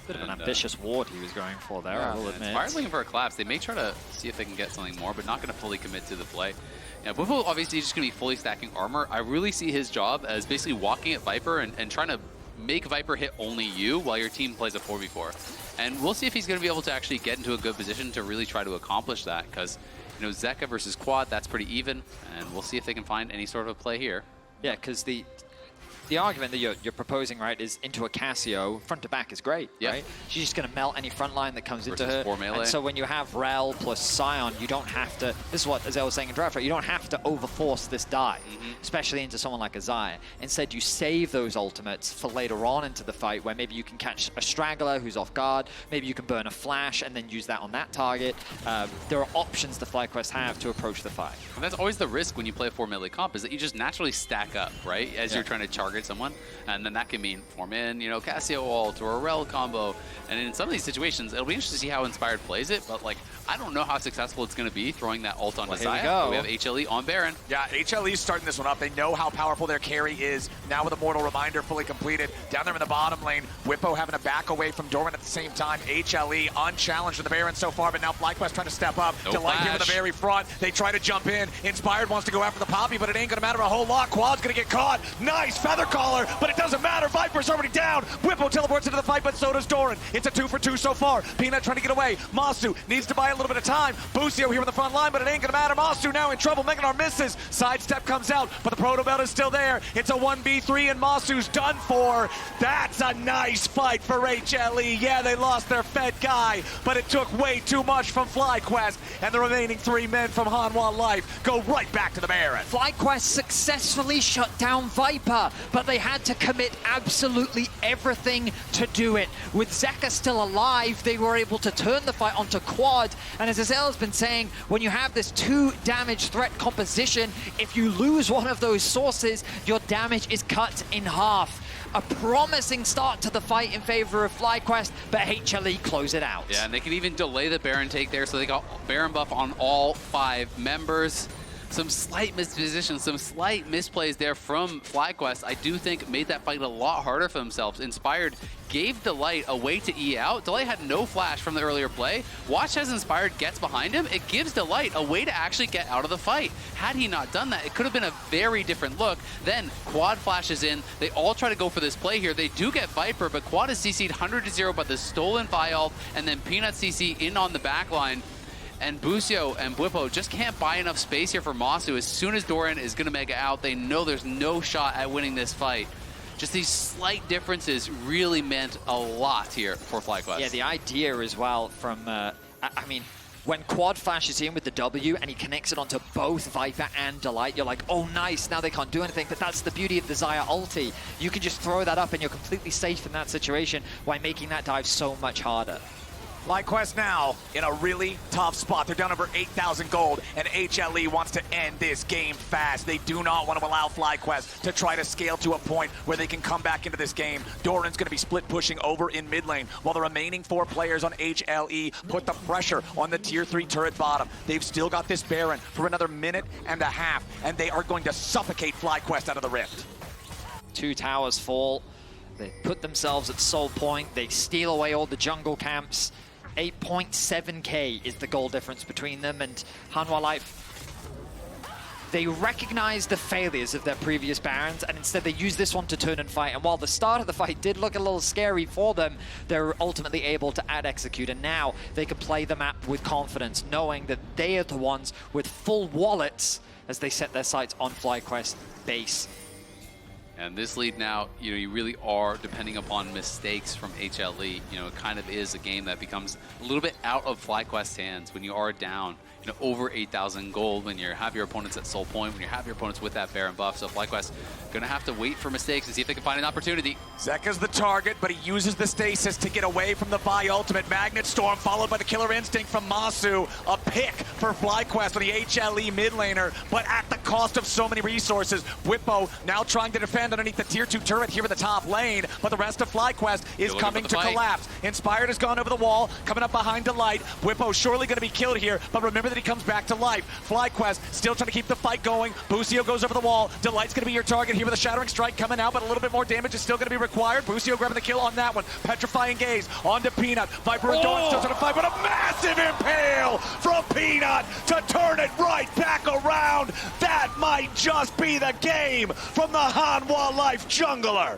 Bit of an ambitious ward he was going for there, I will admit. Inspired looking for a collapse. They may try to see if they can get something more, but not going to fully commit to the play. Yeah, Bwipo obviously just going to be fully stacking armor. I really see his job as basically walking at Viper and trying to make Viper hit only you while your team plays a 4v4. And we'll see if he's going to be able to actually get into a good position to really try to accomplish that, because you know, Zeka versus Quad, that's pretty even, and we'll see if they can find any sort of play here. Yeah, because the argument that you're proposing, right, is into a Cassio, front to back is great, right? She's just going to melt any front line that comes into her. And so when you have Rell plus Sion, you don't have to, this is what Azelle was saying in draft, right? You don't have to overforce this dive, especially into someone like a Xayah. Instead, you save those ultimates for later on into the fight, where maybe you can catch a straggler who's off guard, maybe you can burn a flash and then use that on that target. There are options the FlyQuest have to approach the fight. And that's always the risk when you play a 4 melee comp, is that you just naturally stack up, right? As you're trying to target someone, and then that can mean form in, you know, Cassio ult or a Rell combo. And in some of these situations, it'll be interesting to see how Inspired plays it, but like, I don't know how successful it's going to be throwing that ult on Xayah. We have HLE on Baron. Yeah, HLE's starting this one up. They know how powerful their carry is. Now with Immortal Reminder fully completed. Down there in the bottom lane, Bwipo having to back away from Doran at the same time. HLE unchallenged in the Baron so far, but now FlyQuest trying to step up. Delight here with the very front. They try to jump in. Inspired wants to go after the Poppy, but it ain't going to matter a whole lot. Quad's going to get caught. Nice feather collar, but it doesn't matter. Viper's already down. Bwipo teleports into the fight, but so does Doran. It's a 2 for 2 so far. Peanut trying to get away. Massu needs to buy a little bit of time. Busio here on the front line, but it ain't gonna matter. Massu now in trouble. Gnar misses. Sidestep comes out, but the Proto Belt is still there. It's a 1v3 and Massu's done for. That's a nice fight for HLE. Yeah, they lost their Fed guy, but it took way too much from FlyQuest, and the remaining 3 men from Hanwha Life go right back to the Baron. FlyQuest successfully shut down Viper, but they had to commit absolutely everything to do it. With Zeka still alive, they were able to turn the fight onto Quad, and as Azel has been saying, when you have this 2 damage threat composition, if you lose one of those sources, your damage is cut in half. A promising start to the fight in favor of FlyQuest, but HLE close it out. Yeah, and they can even delay the Baron take there, so they got Baron buff on all 5 members. Some slight mispositions, some slight misplays there from FlyQuest, I do think made that fight a lot harder for themselves. Inspired gave Delight a way to E out. Delight had no flash from the earlier play. Watch as Inspired gets behind him. It gives Delight a way to actually get out of the fight. Had he not done that, it could have been a very different look. Then Quad flashes in. They all try to go for this play here. They do get Viper, but Quad is CC'd 100-0 by the stolen Vial, and then Peanut CC in on the back line. And Busio and Bwipo just can't buy enough space here for Massu. As soon as Doran is going to mega out, they know there's no shot at winning this fight. Just these slight differences really meant a lot here for FlyQuest. Yeah, the idea as well from, I mean, when Quad flashes in with the W and he connects it onto both Viper and Delight, you're like, oh nice, now they can't do anything, but that's the beauty of the Xayah ulti. You can just throw that up and you're completely safe in that situation while making that dive so much harder. FlyQuest now in a really tough spot. They're down over 8,000 gold, and HLE wants to end this game fast. They do not want to allow FlyQuest to try to scale to a point where they can come back into this game. Doran's going to be split pushing over in mid lane, while the remaining 4 players on HLE put the pressure on the tier 3 turret bottom. They've still got this Baron for another minute and a half, and they are going to suffocate FlyQuest out of the rift. 2 towers fall. They put themselves at soul point. They steal away all the jungle camps. 8.7k is the goal difference between them, and Hanwha Life, they recognize the failures of their previous Barons, and instead they use this one to turn and fight. And while the start of the fight did look a little scary for them, they're ultimately able to out-execute, and now they can play the map with confidence, knowing that they are the ones with full wallets as they set their sights on FlyQuest base. And this lead now, you really are depending upon mistakes from HLE. It kind of is a game that becomes a little bit out of FlyQuest's hands when you are down, over 8,000 gold, when you have your opponents at soul point, when you have your opponents with that Baron buff. So FlyQuest gonna have to wait for mistakes and see if they can find an opportunity. Zeka's the target, but he uses the stasis to get away from the Vi ultimate. Magnet Storm followed by the Killer Instinct from Massu. A pick for FlyQuest on the HLE mid laner, but at the cost of so many resources. Bwipo now trying to defend underneath the tier 2 turret here in the top lane, but the rest of FlyQuest is coming to collapse. Inspired has gone over the wall, coming up behind Delight. Bwipo surely going to be killed here, but remember that he comes back to life. FlyQuest still trying to keep the fight going. Busio goes over the wall. Delight's going to be your target here with a Shattering Strike coming out, but a little bit more damage is still going to be required. Busio grabbing the kill on that one. Petrifying Gaze onto Peanut. Viper and Doran still trying to fight, but a massive impale from Peanut to turn it right back around. That might just be the game from the Hanwha Life jungler.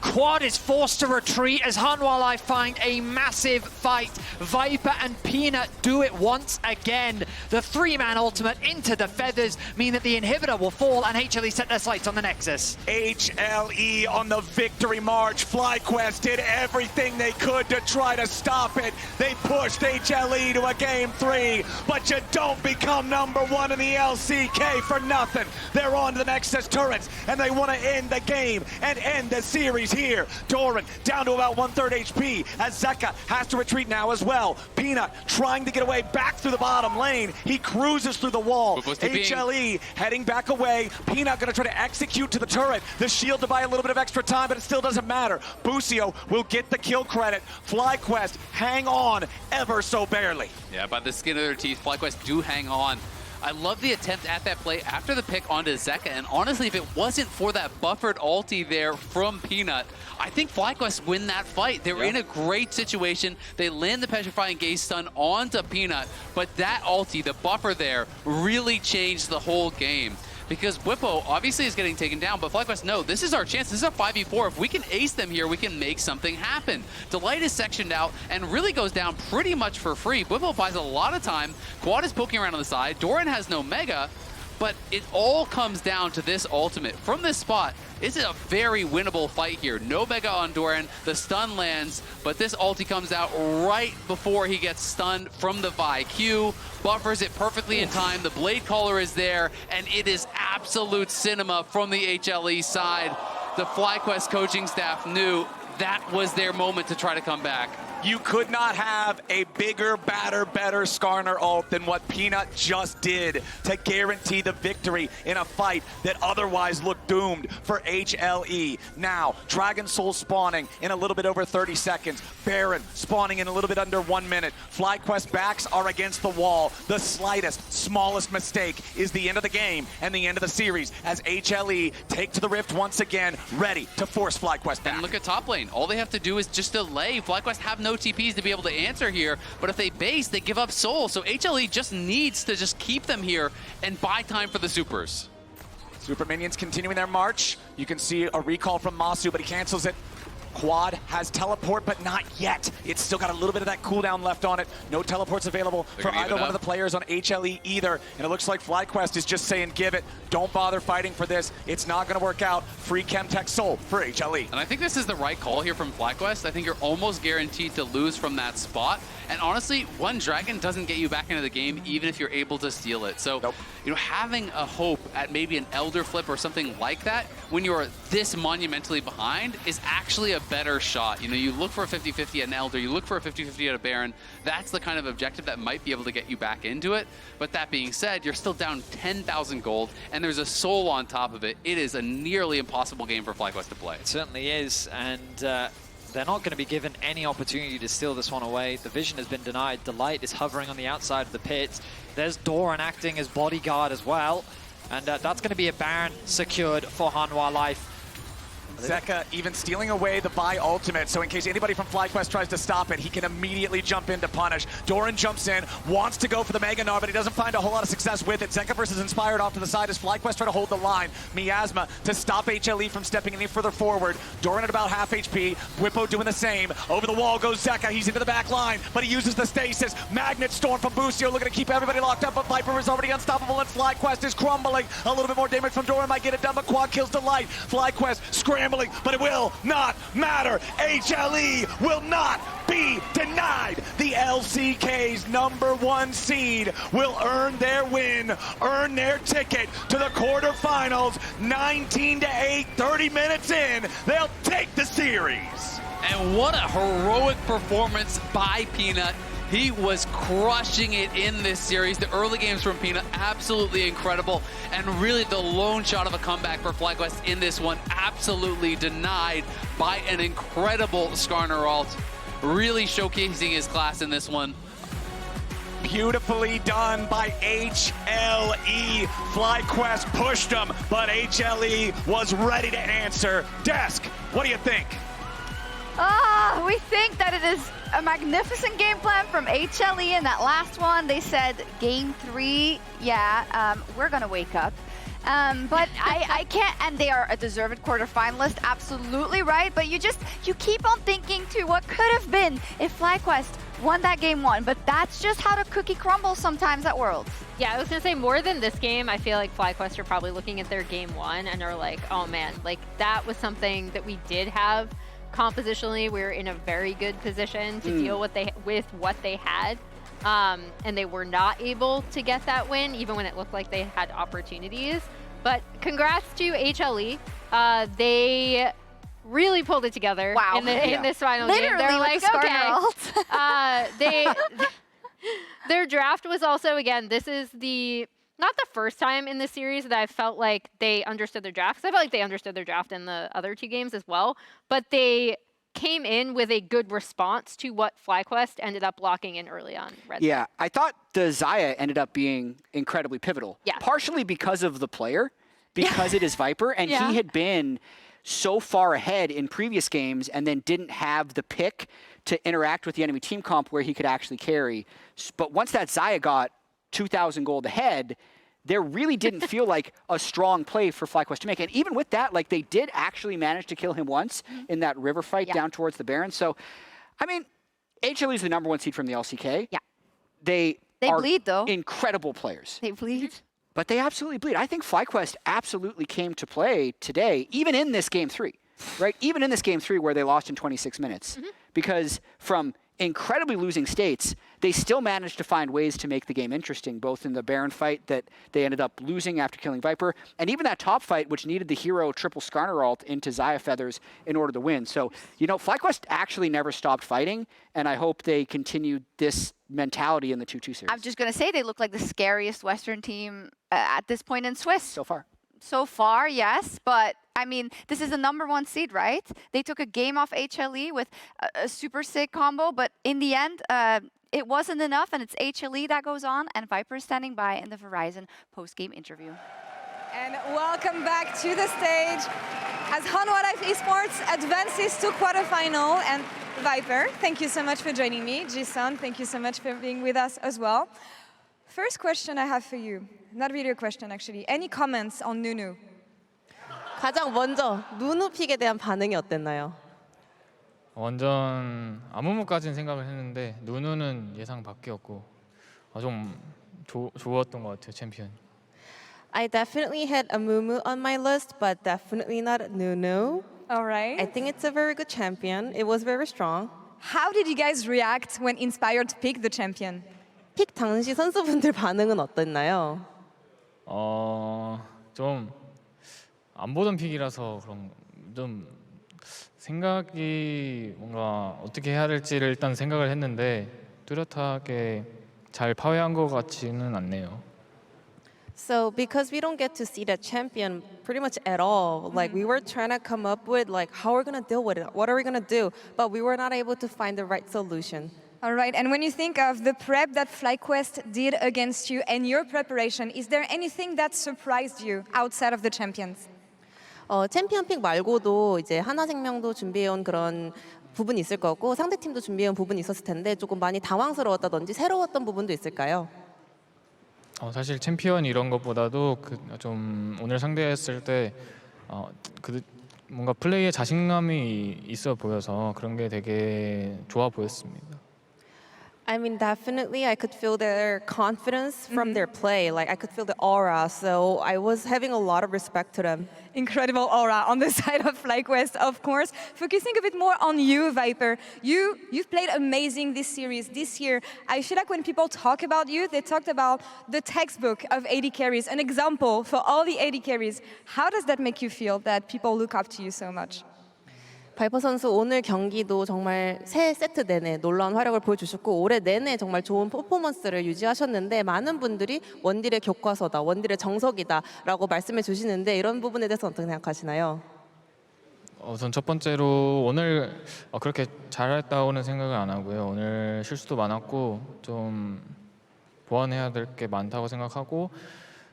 Quad is forced to retreat as Hanwha Life find a massive fight. Viper and Peanut do it once again. The 3-man ultimate into the feathers mean that the inhibitor will fall, and HLE set their sights on the Nexus. HLE on the victory march. FlyQuest did everything they could to try to stop it. They pushed HLE to a game 3, but you don't become #1 in the LCK for nothing. They're on to the Nexus turrets, and they want to end the game and end the series here. Doran down to about 1/3 HP as Zeka has to retreat now as well. Peanut trying to get away back through the bottom lane. He cruises through the wall. HLE heading back away. Peanut going to try to execute to the turret. The shield to buy a little bit of extra time, but it still doesn't matter. Busio will get the kill credit. FlyQuest hang on ever so barely. Yeah, by the skin of their teeth, FlyQuest do hang on. I love the attempt at that play after the pick onto Zeka, and honestly, if it wasn't for that buffered ulti there from Peanut, I think FlyQuest win that fight. They were in a great situation. They land the Petrifying Gaze stun onto Peanut, but that ulti, the buffer there, really changed the whole game. because Bwipo obviously is getting taken down, but FlyQuest, no, this is our chance. This is our 5v4. If we can ace them here, we can make something happen. Delight is sectioned out and really goes down pretty much for free. Bwipo buys a lot of time. Quad is poking around on the side. Doran has no Mega, but it all comes down to this ultimate. From this spot, this is a very winnable fight here. No Mega on Doran, the stun lands, but this ulti comes out right before he gets stunned from the Vi. Q buffers it perfectly in time. The Blade Caller is there, and it is absolute cinema from the HLE side. The FlyQuest coaching staff knew that was their moment to try to come back. You could not have a bigger, badder, better Skarner ult than what Peanut just did to guarantee the victory in a fight that otherwise looked doomed for HLE. Now, Dragon Soul spawning in a little bit over 30 seconds. Baron spawning in a little bit under 1 minute. FlyQuest backs are against the wall. The slightest, smallest mistake is the end of the game and the end of the series as HLE take to the rift once again, ready to force FlyQuest back. And look at top lane. All they have to do is just delay. FlyQuest have no TPs to be able to answer here, but if they base, they give up soul. So HLE just needs to just keep them here and buy time for the supers. Super minions continuing their march. You can see a recall from Massu, but he cancels it. Quad has teleport, but not yet. It's still got a little bit of that cooldown left on it. No teleports available for either one of the players on HLE either. And it looks like FlyQuest is just saying, give it. Don't bother fighting for this. It's not going to work out. Free Chemtech Soul for HLE. And I think this is the right call here from FlyQuest. I think you're almost guaranteed to lose from that spot. And honestly, one Dragon doesn't get you back into the game, even if you're able to steal it. So, you know, having a hope at maybe an Elder Flip or something like that, when you're this monumentally behind, is actually a better shot. You know, you look for a 50-50 at an Elder, you look for a 50-50 at a Baron. That's the kind of objective that might be able to get you back into it. But that being said, you're still down 10,000 gold, and there's a soul on top of it. It is a nearly impossible game for FlyQuest to play. It certainly is, and they're not going to be given any opportunity to steal this one away. The vision has been denied. Delight is hovering on the outside of the pit. There's Doran acting as bodyguard as well. And that's going to be a Baron secured for Hanwha Life. Zeka even stealing away the Vi ultimate, so in case anybody from FlyQuest tries to stop it, he can immediately jump in to punish. Doran jumps in, wants to go for the Mega Gnar, but he doesn't find a whole lot of success with it. Zeka versus Inspired off to the side as FlyQuest try to hold the line. Miasma to stop HLE from stepping any further forward. Doran at about half HP, Bwipo doing the same. Over the wall goes Zeka, he's into the back line, but he uses the stasis. Magnet Storm from Busio looking to keep everybody locked up, but Viper is already unstoppable and FlyQuest is crumbling. A little bit more damage from Doran might get it done, but Quad kills Delight. FlyQuest scrambling, but it will not matter. HLE will not be denied. The LCK's #1 seed will earn their win, earn their ticket to the quarterfinals. 19-8, 30 minutes in, they'll take the series. And what a heroic performance by Peanut. He was crushing it in this series. The early games from Peanut, absolutely incredible. And really the lone shot of a comeback for FlyQuest in this one, absolutely denied by an incredible Skarner ult. Really showcasing his class in this one. Beautifully done by HLE. FlyQuest pushed them, but HLE was ready to answer. Desk, what do you think? We think that it is a magnificent game plan from HLE in that last one. They said game 3, we're gonna wake up. But I can't, and they are a deserved quarterfinalist, absolutely right. But you keep on thinking to what could have been if FlyQuest won that game 1. But that's just how the cookie crumbles sometimes at Worlds. Yeah, I was gonna say more than this game, I feel like FlyQuest are probably looking at their game 1 and are like, oh man, like that was something that we did have. Compositionally, we're in a very good position to deal with what they had, and they were not able to get that win, even when it looked like they had opportunities. But congrats to HLE. They really pulled it together in this final game. They're like, okay. Their draft was also, again, this is not the first time in this series that I felt like they understood their draft, because I felt like they understood their draft in the other 2 games as well, but they came in with a good response to what FlyQuest ended up locking in early on. Yeah, I thought the Xayah ended up being incredibly pivotal. Yeah. Partially because of the player, because it is Viper, and he had been so far ahead in previous games and then didn't have the pick to interact with the enemy team comp where he could actually carry. But once that Xayah got 2,000 gold ahead, there really didn't feel like a strong play for FlyQuest to make. And even with that, like they did actually manage to kill him once in that river fight down towards the Baron. So, I mean, HLE is the #1 seed from the LCK. Yeah. They are bleed, though. incredible players. They bleed. But they absolutely bleed. I think FlyQuest absolutely came to play today, even in this game 3, right? Even in this game 3 where they lost in 26 minutes. Because from incredibly losing states, they still managed to find ways to make the game interesting, both in the Baron fight that they ended up losing after killing Viper, and even that top fight, which needed the hero triple Skarner ult into Xayah Feathers in order to win. So, you know, FlyQuest actually never stopped fighting, and I hope they continued this mentality in the 2-2 series. I'm just going to say they look like the scariest Western team at this point in Swiss. So far. So far, yes, but I mean, this is the #1 seed, right? They took a game off HLE with a super sick combo, but in the end, it wasn't enough, and it's HLE that goes on, and Viper is standing by in the Verizon post-game interview. And welcome back to the stage as Hanwha Life Esports advances to quarterfinal. And Viper, thank you so much for joining me. Jason, thank you so much for being with us as well. First question I have for you, not really a question actually. Any comments on Nunu? 가장 먼저 누누 픽에 대한 반응이 어땠나요? 완전 아무무까지는 생각을 했는데 누누는 예상 밖이었고 좀 좋았던 것 같아요, 챔피언. I definitely had a Mumu on my list, but definitely not Nunu. All right. I think it's a very good champion. It was very strong. How did you guys react when Inspired picked the champion? 픽 당시 선수분들 반응은 어땠나요? 좀 안 보던 픽이라서 그런 좀 생각이 뭔가 어떻게 해야 될지를 일단 생각을 했는데 뚜렷하게 잘 파괴한 것 같지는 않네요. So because we don't get to see that champion pretty much at all, like we were trying to come up with like how we're gonna deal with it, what are we gonna do, but we were not able to find the right solution. All right, and when you think of the prep that FlyQuest did against you and your preparation, is there anything that surprised you outside of the champions? 챔피언 픽 말고도 이제 하나생명도 준비해온 그런 부분이 있을 거고 상대팀도 준비해온 부분이 있었을 텐데 조금 많이 당황스러웠다든지 새로웠던 부분도 있을까요? 사실 챔피언 이런 것보다도 좀 오늘 상대했을 때 뭔가 플레이에 자신감이 있어 보여서 그런 게 되게 좋아 보였습니다. I mean, definitely, I could feel their confidence from their play. Like, I could feel the aura, so I was having a lot of respect to them. Incredible aura on the side of FlyQuest, of course. Focusing a bit more on you, Viper. You've played amazing this series, this year. I feel like when people talk about you, they talked about the textbook of AD carries, an example for all the AD carries. How does that make you feel that people look up to you so much? 바이퍼 선수 오늘 경기도 정말 세 세트 내내 놀라운 활약을 보여주셨고 올해 내내 정말 좋은 퍼포먼스를 유지하셨는데 많은 분들이 원딜의 교과서다, 원딜의 정석이다 라고 말씀해 주시는데 이런 부분에 대해서 어떻게 생각하시나요? 우선 첫 번째로 오늘 그렇게 잘했다고는 생각을 안 하고요. 오늘 실수도 많았고 좀 보완해야 될 게 많다고 생각하고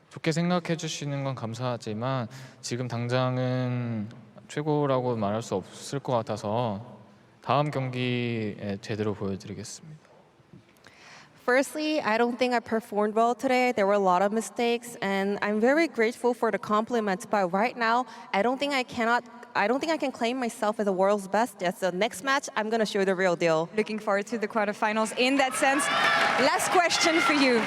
좋게 생각해 주시는 건 감사하지만 지금 당장은 최고라고 말할 수 없을 것 같아서 다음 경기에 제대로 보여드리겠습니다. Firstly, I don't think I performed well today. There were a lot of mistakes, and I'm very grateful for the compliments. But right now, I don't think I can claim myself as the world's best. Yes, so next match, I'm gonna show the real deal. Looking forward to the quarterfinals in that sense. Last question for you.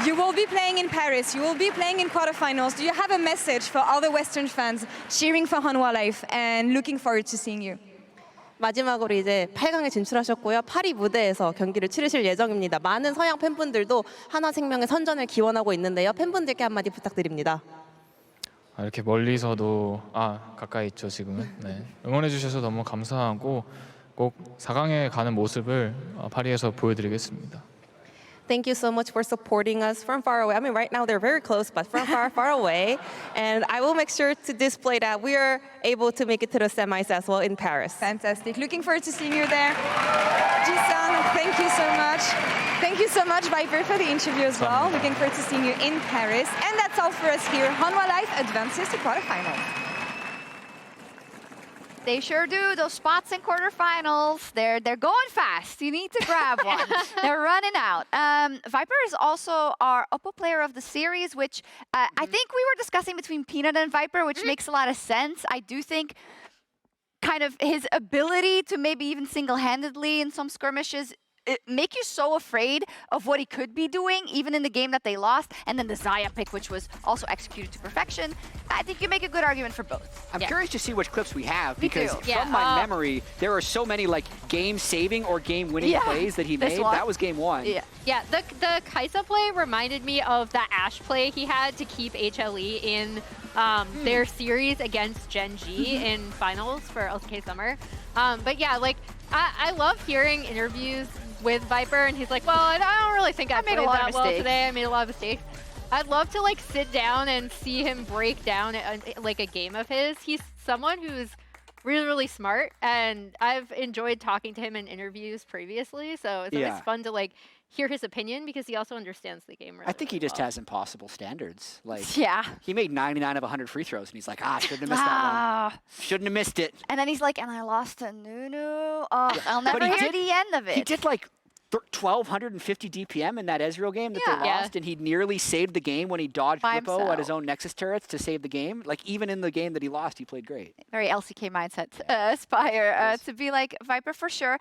You will be playing in Paris, you will be playing in quarterfinals. Do you have a message for all the Western fans cheering for Hanwha Life and looking forward to seeing you? 마지막으로 이제 8강에 진출하셨고요. 파리 무대에서 경기를 치르실 예정입니다. 많은 서양 팬분들도 하나생명의 선전을 기원하고 있는데요. 팬분들께 한마디 부탁드립니다. 이렇게 멀리서도 가까이 있죠 지금은. 네. 응원해 주셔서 너무 감사하고 꼭 4강에 가는 모습을 파리에서 보여드리겠습니다. Thank you so much for supporting us from far away. I mean, right now they're very close, but from far, far away. And I will make sure to display that we are able to make it to the semis as well in Paris. Fantastic. Looking forward to seeing you there. Ji-san, thank you so much. Thank you so much, Viper, for the interview as well. Looking forward to seeing you in Paris. And that's all for us here. Hanwha Life advances to quarterfinals. They sure do. Those spots in quarterfinals, they're going fast. You need to grab one. They're running out. Viper is also our Oppo player of the series, which I think we were discussing between Peanut and Viper, which makes a lot of sense. I do think kind of his ability to maybe even single-handedly in some skirmishes make you so afraid of what he could be doing, even in the game that they lost. And then the Xayah pick, which was also executed to perfection. I think you make a good argument for both. I'm curious to see which clips we have, Me because too. from my memory, there are so many like game-saving or game-winning plays that he made. That was game one. Yeah, the Kai'Sa play reminded me of the Ashe play he had to keep HLE in their series against Gen G in finals for LCK Summer. But yeah, like I love hearing interviews with Viper, and he's like, well, I don't really think I played made a lot that of well mistakes today. I made a lot of mistakes. I'd love to like sit down and see him break down like a game of his. He's someone who's really, really smart, and I've enjoyed talking to him in interviews previously, so it's always fun to like hear his opinion, because he also understands the game really, I think he just has impossible standards. Like, he made 99 of 100 free throws, and he's like, shouldn't have missed that one. Shouldn't have missed it. And then he's like, and I lost to Nunu. Oh, I'll never hear the end of it. He did like 1,250 DPM in that Ezreal game that they lost, and he nearly saved the game when he dodged Bwipo at his own Nexus turrets to save the game. Like, even in the game that he lost, he played great. Very LCK mindset aspire to be like Viper for sure.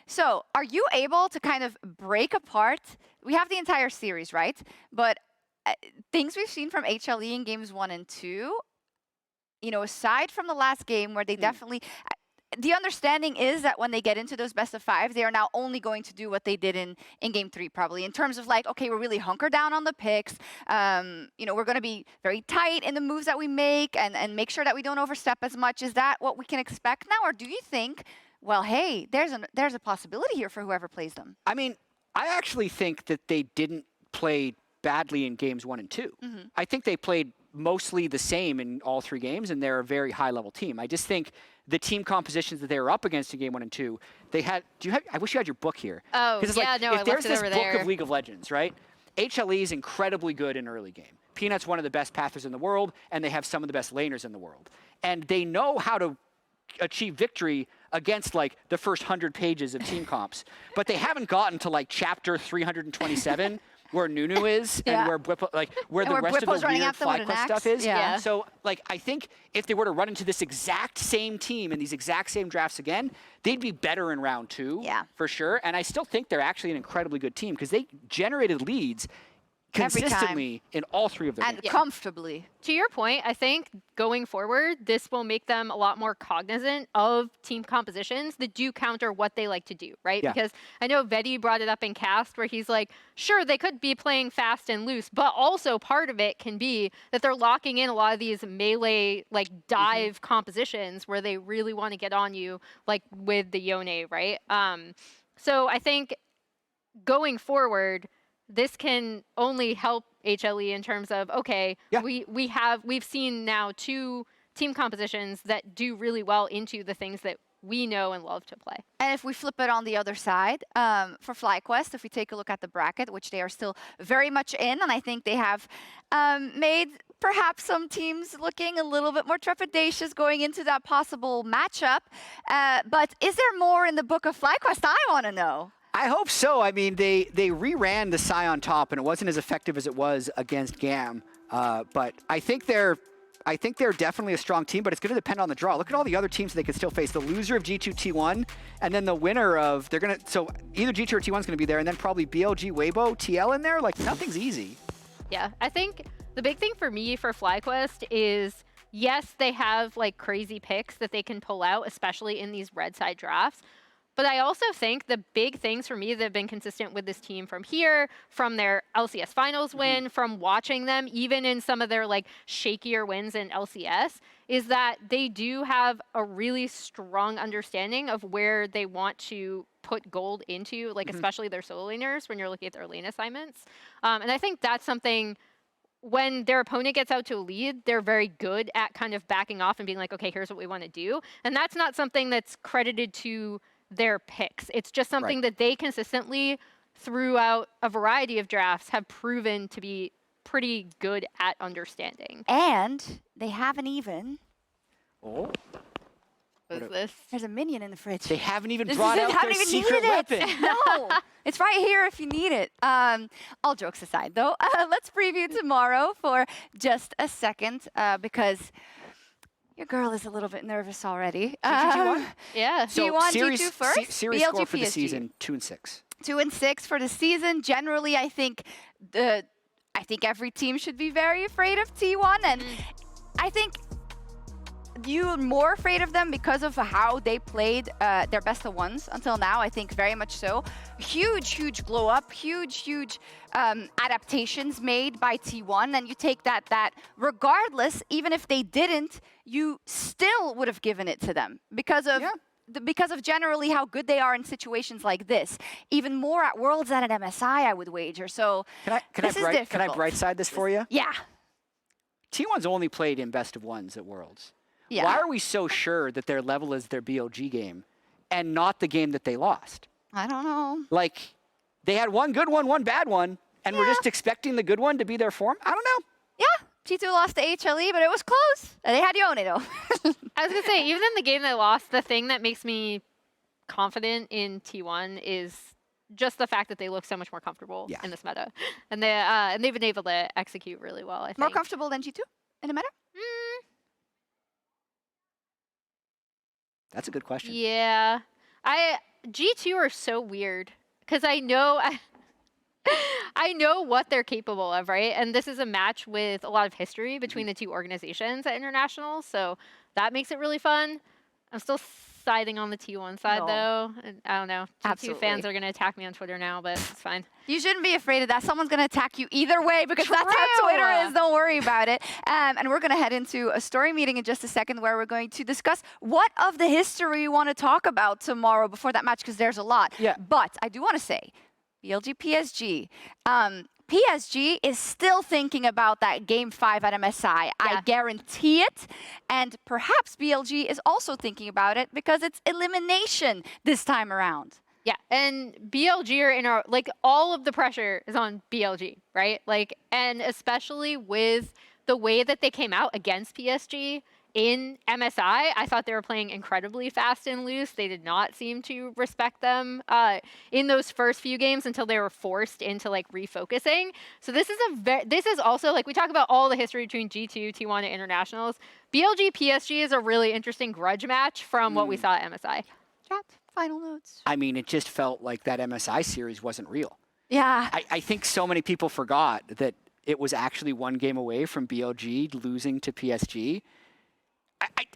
So are you able to kind of break apart? We have the entire series, right? But things we've seen from HLE in games 1 and 2, you know, aside from the last game where they definitely... The understanding is that when they get into those best of 5, they are now only going to do what they did in game 3, probably, in terms of like, okay, we're really hunker down on the picks. You know, we're going to be very tight in the moves that we make and make sure that we don't overstep as much. Is that what we can expect now? Or do you think, well, hey, there's a possibility here for whoever plays them? I mean, I actually think that they didn't play badly in games 1 and 2. I think they played mostly the same in all 3 games, and they're a very high-level team. I just think the team compositions that they were up against in game 1 and 2, they had. I wish you had your book here. Oh, it's yeah, like, no, if I there's left it this over book there. of League of Legends, right? HLE is incredibly good in early game. Peanut's one of the best pathers in the world, and they have some of the best laners in the world. And they know how to achieve victory against like the first 100 pages of team comps, but they haven't gotten to like chapter 327 where Nunu is and where Bwipo, like where the rest Bwipo's of the weird FlyQuest stuff is. Yeah. So like I think if they were to run into this exact same team in these exact same drafts again, they'd be better in round 2 for sure. And I still think they're actually an incredibly good team because they generated leads consistently in all 3 of their games. And comfortably. To your point, I think going forward, this will make them a lot more cognizant of team compositions that do counter what they like to do, right? Because I know Vedi brought it up in Cast where he's like, sure, they could be playing fast and loose, but also part of it can be that they're locking in a lot of these melee, like dive compositions where they really want to get on you, like with the Yone, right? So I think going forward, this can only help HLE in terms of, okay, we've seen now 2 team compositions that do really well into the things that we know and love to play. And if we flip it on the other side, for FlyQuest, if we take a look at the bracket, which they are still very much in, and I think they have made perhaps some teams looking a little bit more trepidatious going into that possible matchup. But is there more in the book of FlyQuest? I want to know. I hope so. I mean, they reran the Sion top, and it wasn't as effective as it was against GAM. But I think they're definitely a strong team, but it's going to depend on the draw. Look at all the other teams they could still face. The loser of G2 T1, and then the winner of so either G2 or T1 is going to be there, and then probably BLG, Weibo, TL in there. Like nothing's easy. Yeah, I think the big thing for me for FlyQuest is yes, they have like crazy picks that they can pull out, especially in these red side drafts. But I also think the big things for me that have been consistent with this team from here, from their LCS finals win, from watching them, even in some of their like shakier wins in LCS, is that they do have a really strong understanding of where they want to put gold into, like especially their solo laners when you're looking at their lane assignments. And I think that's something when their opponent gets out to a lead, they're very good at kind of backing off and being like, okay, here's what we want to do. And that's not something that's credited to their picks. It's just something that they consistently, throughout a variety of drafts, have proven to be pretty good at understanding. And they haven't even What is this? There's a minion in the fridge. They haven't even This brought is it. out Haven't their even secret needed weapon. it. No, it's right here if you need it. All jokes aside, though, let's preview tomorrow for just a second because your girl is a little bit nervous already. Yeah. So T1, series, G2 first, series BLG, score for the PSG. season, 2-6. 2-6 for the season. Generally, I think every team should be very afraid of T1, and I think you're more afraid of them because of how they played their best of ones until now. I think very much so. Huge glow up, huge adaptations made by T1, and you take that regardless, even if they didn't, you still would have given it to them because of. Because of generally how good they are in situations like this. Even more at Worlds than at MSI, I would wager. So Can I bright side this for you? Yeah. T1's only played in best of ones at Worlds. Yeah. Why are we so sure that their level is their BLG game and not the game that they lost? I don't know. Like, they had one good one, one bad one, and we're just expecting the good one to be their form? I don't know. Yeah. G2 lost to HLE, but it was close. They had Yone, though. I was going to say, even in the game they lost, the thing that makes me confident in T1 is just the fact that they look so much more comfortable in this meta. And they've been able to execute really well, I think. More comfortable than G2 in the meta? That's a good question. Yeah. G2 are so weird because I know what they're capable of, right? And this is a match with a lot of history between the two organizations at Internationals, so that makes it really fun. I'm still siding on the T1 side, though. And I don't know. G2 fans are going to attack me on Twitter now, but it's fine. You shouldn't be afraid of that. Someone's going to attack you either way because that's how Twitter is. Don't worry about it. And we're going to head into a story meeting in just a second where we're going to discuss what of the history we want to talk about tomorrow before that match because there's a lot. Yeah. But I do want to say, BLG PSG. PSG is still thinking about that Game 5 at MSI. I guarantee it. And perhaps BLG is also thinking about it because it's elimination this time around. Yeah, and BLG are in our, like, all of the pressure is on BLG, right? Like, and especially with the way that they came out against PSG in MSI, I thought they were playing incredibly fast and loose. They did not seem to respect them in those first few games until they were forced into like refocusing. So this is also like we talk about all the history between G2, T1, and Internationals. BLG PSG is a really interesting grudge match from what we saw at MSI. Chat, final notes. I mean, it just felt like that MSI series wasn't real. Yeah. I think so many people forgot that it was actually one game away from BLG losing to PSG.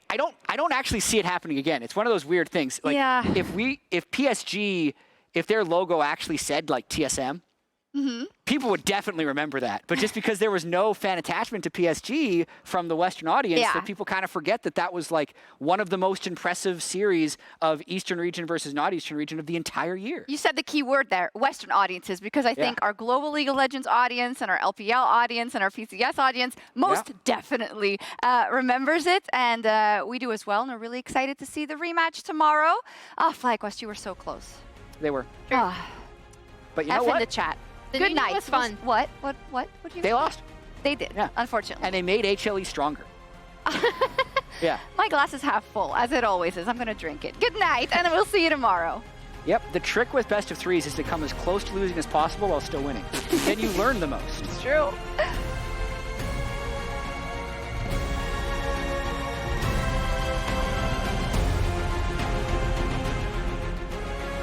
I don't actually see it happening again. It's one of those weird things. Like if PSG, if their logo actually said like TSM, people would definitely remember that. But just because there was no fan attachment to PSG from the Western audience, that people kind of forget that that was like one of the most impressive series of Eastern region versus not Eastern region of the entire year. You said the key word there, Western audiences, because I think our global League of Legends audience and our LPL audience and our PCS audience most definitely remembers it. And we do as well. And we're really excited to see the rematch tomorrow. Oh, FlyQuest, you were so close. They were. But you know what? in the chat. The Good new night. was fun. What do you They lost. They did, unfortunately. And they made HLE stronger. My glass is half full, as it always is. I'm going to drink it. Good night, and we'll see you tomorrow. Yep, the trick with best of threes is to come as close to losing as possible while still winning. Then you learn the most. It's true.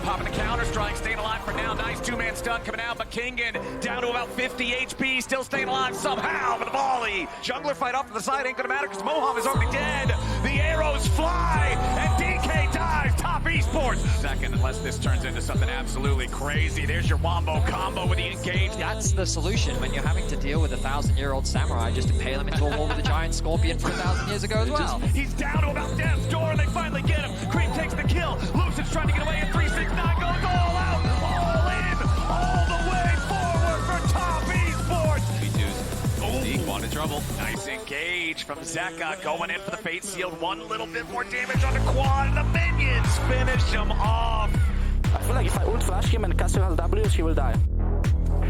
Popping the counter strike, staying alive for now. Nice two-man stun coming out, but Kingen down to about 50 HP, still staying alive somehow with the volley. Jungler fight off to the side, ain't gonna matter because Moham is already dead. The arrows fly, and DK dives. Top Esports. Second, unless this turns into something absolutely crazy. There's your wombo combo with the engage. That's the solution when you're having to deal with a 1,000-year-old samurai. Just impale him into a wall with a giant scorpion from 1,000 years ago as well. He's down to about death's door, and they finally get him. Cream takes the kill. Lucid's trying to get away in 369, goes all out, all in, all the way forward for Top Esports. Zeke wanted trouble. Nice engage from Zeka, going in for the Fate Sealed. One little bit more damage on the quad, and the minions finish him off. I feel like if I ult flash him and Cassio has W, she will die.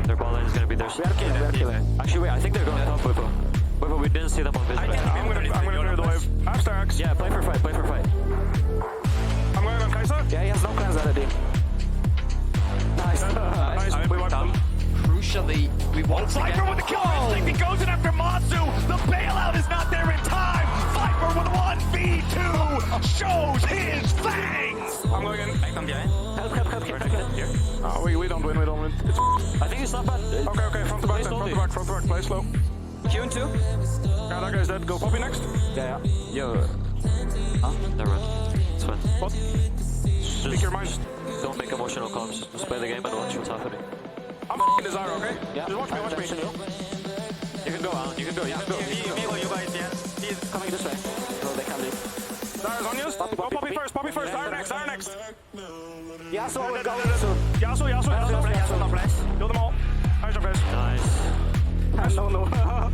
Their ball lane is gonna be there. We are killing. Actually, wait, I think they're going top Bwipo. Bwipo, we didn't see them on vision. I'm gonna clear the wave. I'm Starks. Yeah, play for fight, play for fight. Kai'Sa? Yeah, he has no cleanse already. Nice. Nice. We wiped them. Crucially, we want to Viper get... with the kill instinct, he goes in after Massu. The bailout is not there in time. Viper with 1v2 shows his fangs. I'm going in. Back on behind. Help. Here. Oh, we don't win. It's I think it's not bad. okay. Front to back, Play slowly. front to back. Play slow. Q in 2. Yeah, that guy's dead. Go Poppy next. Yeah. Yo. Huh? Never mind. It's fine. What? Speak your mind. Don't make emotional calls. Just play the game and watch what's happening. I'm f***ing Desire, okay? Yeah. Just watch me. You can go, You can go. You guys, yeah. He's coming this way. So they can leave. Desire's on you. Go Poppy first. Dare next. Yasuo will go. Yasuo. Kill them all. Nice, Nice. No.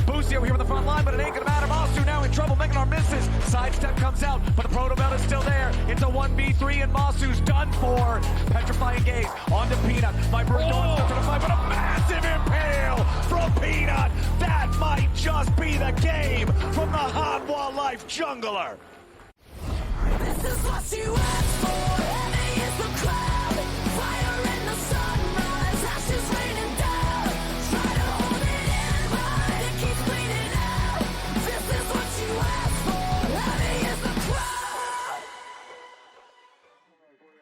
Busio here on the front line, but it ain't gonna matter. Massu now in trouble, Gnar misses. Sidestep comes out, but the Proto Belt is still there. It's a 1v3, and Massu's done for. Petrifying gaze onto Peanut. Viper going for the fight, but a massive impale from Peanut. That might just be the game from the Hanwha Life jungler. This is what you asked for.